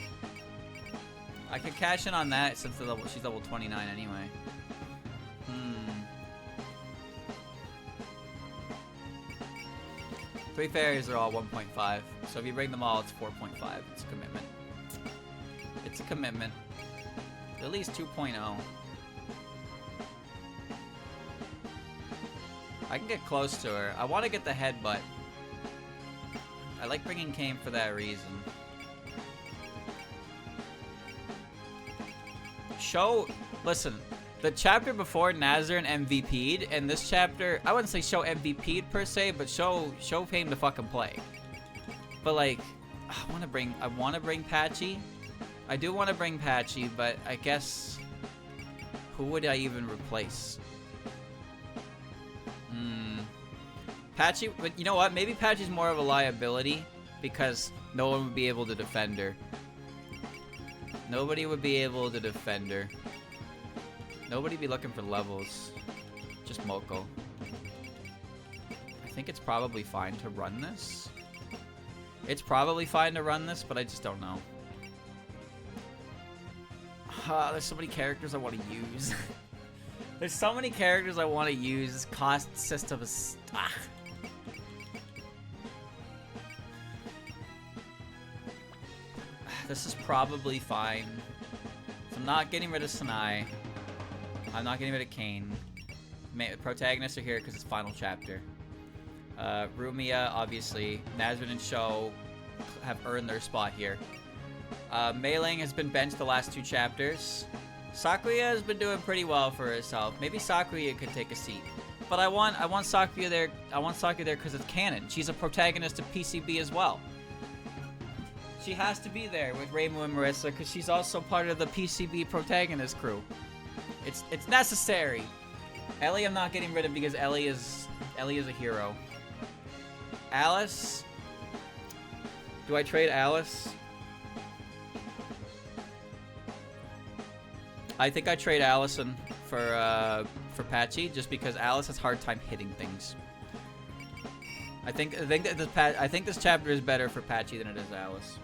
I could cash in on that since she's level 29 anyway. Three fairies are all 1.5, so if you bring them all, it's 4.5. It's a commitment. It's a commitment. At least 2.0. I can get close to her. I want to get the headbutt. I like bringing Kane for that reason. Listen, the chapter before Nazarin MVP'd, and this chapter, I wouldn't say show MVP'd per se, but show him to fucking play. But like, I want to bring Patchy. I do want to bring Patchy, but I guess, Who would I even replace? Patchy, but you know what? Maybe Patchy's more of a liability because no one would be able to defend her. Nobody would be able to defend her. Nobody be looking for levels. Just Moko. I think it's probably fine to run this. It's probably fine to run this, but I just don't know. There's so many characters I want to use. There's so many characters I want to use. This cost system is... This is probably fine. So I'm not getting rid of Sanai. I'm not getting rid of Kane. Protagonists are here because it's final chapter. Rumia, obviously. Nazrin and Sho have earned their spot here. Mei Ling has been benched the last 2 chapters. Sakuya has been doing pretty well for herself. Maybe Sakuya could take a seat. But I want Sakuya there. I want Sakuya there because it's canon. She's a protagonist of PCB as well. She has to be there with Reimu and Marissa because she's also part of the PCB protagonist crew. It's necessary. Ellie I'm not getting rid of because Ellie is a hero. Alice? Do I trade Alice? I think I trade Allison for Patchy just because Alice has a hard time hitting things. I think this chapter is better for Patchy than it is Alice.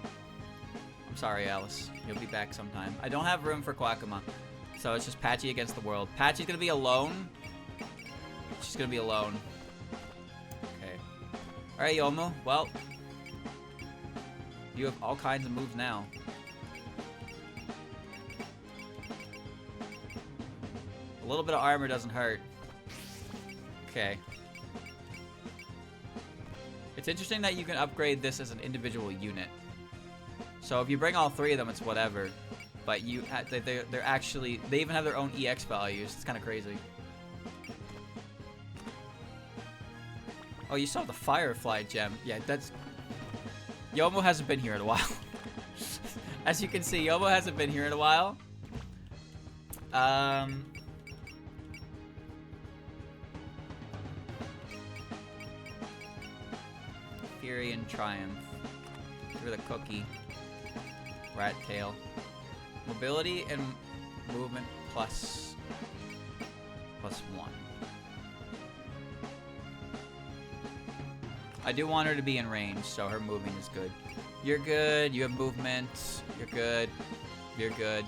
I'm sorry, Alice. You'll be back sometime. I don't have room for Kwakama, so it's just Patchy against the world. Patchy's gonna be alone. She's gonna be alone. Okay. All right, Youmu. Well, you have all kinds of moves now. A little bit of armor doesn't hurt. Okay. It's interesting that you can upgrade this as an individual unit. So if you bring all 3 of them, it's whatever. But they're actually, they even have their own EX values. It's kind of crazy. Oh, you saw the Firefly gem. Yeah, that's... Youmu hasn't been here in a while. As you can see, Youmu hasn't been here in a while. Fury and Triumph. Give her the cookie. Rat tail. Mobility and movement plus 1. I do want her to be in range, so her moving is good. You're good. You have movement. You're good. You're good.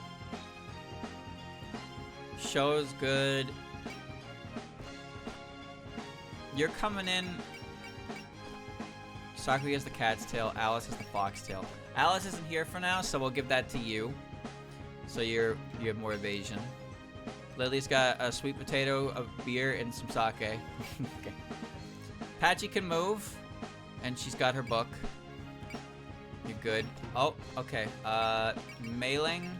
Show's good. You're coming in. Sakuya has the cat's tail. Alice has the fox tail. Alice isn't here for now, so we'll give that to you. So you have more evasion. Lily's got a sweet potato, a beer, and some sake. Okay. Patchy can move, and she's got her book. You're good. Oh, okay. Mei Ling.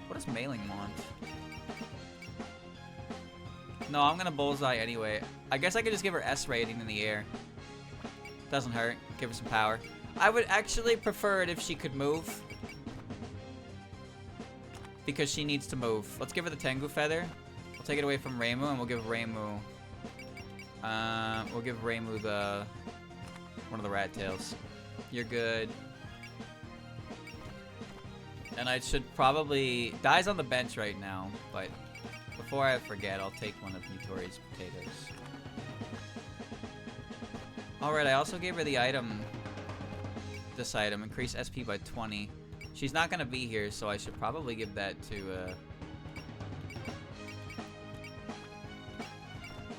What does Mei Ling want? No, I'm gonna bullseye anyway. I guess I could just give her S rating in the air. Doesn't hurt. Give her some power. I would actually prefer it if she could move. Because she needs to move. Let's give her the Tengu Feather. We'll take it away from Reimu, and we'll give Reimu... the... one of the rat tails. You're good. And I should probably... Dai's on the bench right now, but... Before I forget, I'll take one of Nitori's potatoes. Alright, I also gave her the item... This item. Increase SP by 20. She's not gonna be here, so I should probably give that to,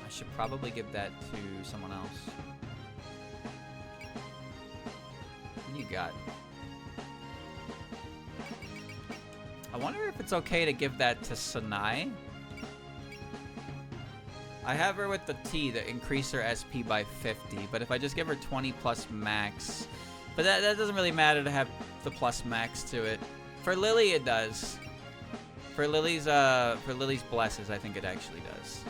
I should probably give that to someone else. What do you got? I wonder if it's okay to give that to Sanai? I have her with the T that increase her SP by 50, but if I just give her 20 plus max... But that doesn't really matter to have the plus max to it. For Lily, it does. For Lily's blesses, I think it actually does.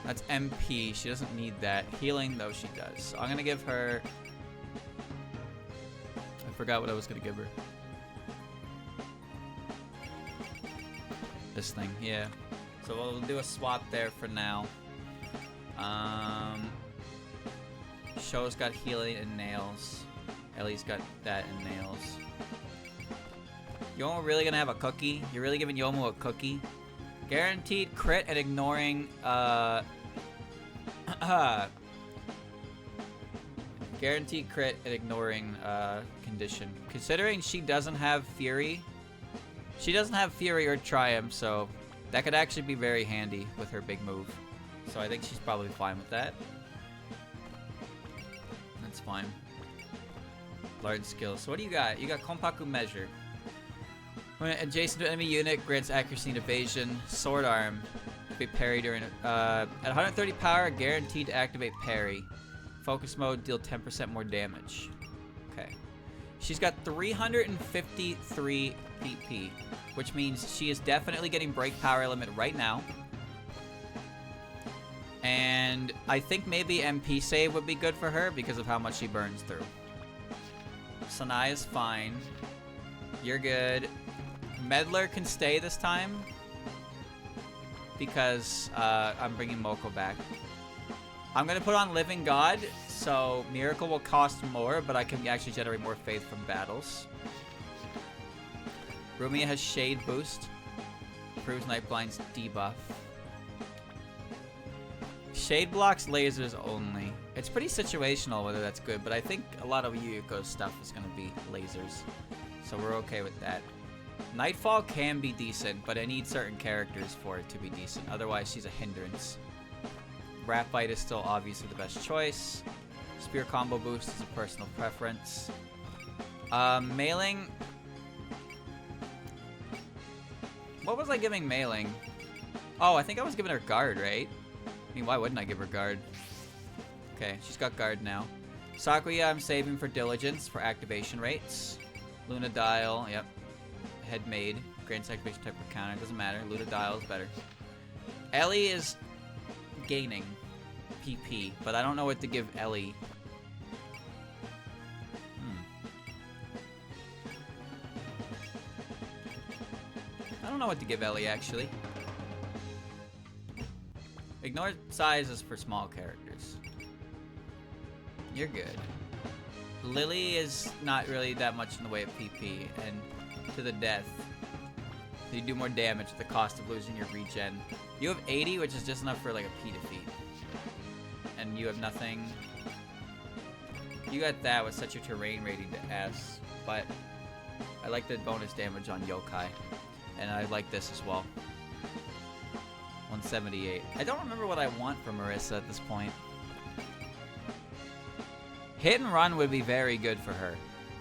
That's MP. She doesn't need that. Healing, though, she does. So I'm gonna give her... I forgot what I was gonna give her. This thing, yeah. So we'll do a swap there for now. Sho's got healing and nails. Ellie's got that and nails. Yomu really gonna have a cookie? You're really giving Yomu a cookie? Guaranteed crit and ignoring, guaranteed crit and ignoring, condition. Considering she doesn't have Fury. She doesn't have Fury or Triumph, so that could actually be very handy with her big move. So I think she's probably fine with that. That's fine. Large skill. So what do you got? You got Konpaku Measure. When adjacent to enemy unit, grants accuracy and evasion. Sword Arm. Be parry during at 130 power, guaranteed to activate parry. Focus mode, deal 10% more damage. Okay. She's got 353 PP, which means she is definitely getting break power limit right now. And I think maybe MP save would be good for her because of how much she burns through. Sanai is fine. You're good. Meddler can stay this time because I'm bringing Moko back. I'm going to put on Living God, so Miracle will cost more, but I can actually generate more faith from battles. Rumia has Shade Boost. Improves Nightblind's debuff. Shade blocks lasers only. It's pretty situational whether that's good, but I think a lot of Yuyuko's stuff is going to be lasers. So we're okay with that. Nightfall can be decent, but I need certain characters for it to be decent. Otherwise, she's a hindrance. Rat Bite is still obviously the best choice. Spear Combo Boost is a personal preference. Mailing. What was I giving Mailing? Oh, I think I was giving her Guard, right? I mean, why wouldn't I give her Guard? Okay, she's got Guard now. Sakuya, I'm saving for Diligence for activation rates. Luna Dial, yep. Head Maid, grants activation type of counter, doesn't matter. Luna Dial is better. Ellie is gaining PP, but I don't know what to give Ellie. I don't know what to give Ellie, actually. Ignore sizes for small characters. You're good. Lily is not really that much in the way of PP, and to the death. You do more damage at the cost of losing your regen. You have 80, which is just enough for like a P defeat. And you have nothing. You got that with such a terrain rating to S, but I like the bonus damage on Yokai. And I like this as well. 178. I don't remember what I want from Marissa at this point. Hit and run would be very good for her,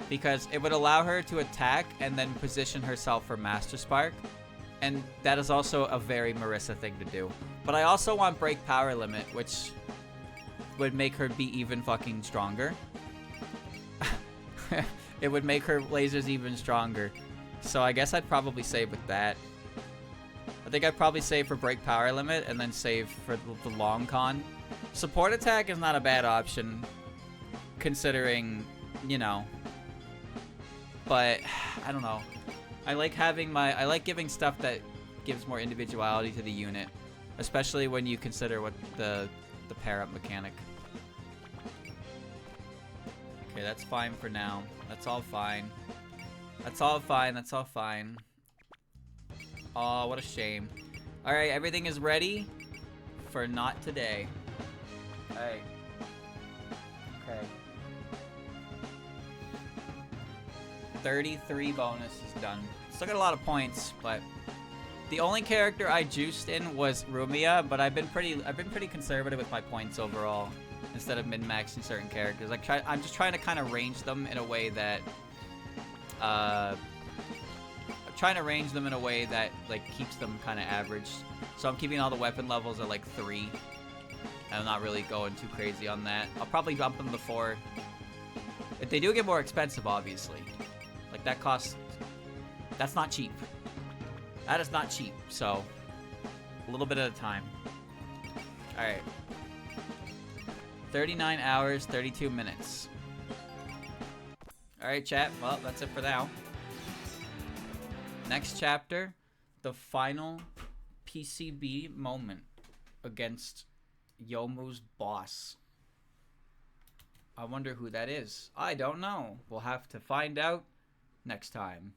because it would allow her to attack and then position herself for Master Spark, and that is also a very Marissa thing to do. But I also want Break Power Limit, which would make her be even fucking stronger. It would make her lasers even stronger. So I guess I'd probably save with that. I think I'd probably save for Break Power Limit and then save for the long con. Support attack is not a bad option, considering, you know. But I don't know. I like giving stuff that gives more individuality to the unit, especially when you consider what the pair up mechanic. Okay, that's fine for now. That's all fine. That's all fine. That's all fine. Oh, what a shame. Alright, everything is ready for not today. Alright. Okay. 33 bonus is done. Still got a lot of points, but the only character I juiced in was Rumia, but I've been pretty conservative with my points overall instead of min-maxing certain characters. I'm just trying to kind of range them in a way that like keeps them kind of average. So I'm keeping all the weapon levels at like 3. And I'm not really going too crazy on that. I'll probably bump them to 4. If they do get more expensive, obviously. Like that costs, that's not cheap. That is not cheap, so a little bit at a time. Alright. 39 hours, 32 minutes. Alright, chat. Well, that's it for now. Next chapter, the final PCB moment against Yomu's boss. I wonder who that is. I don't know. We'll have to find out next time.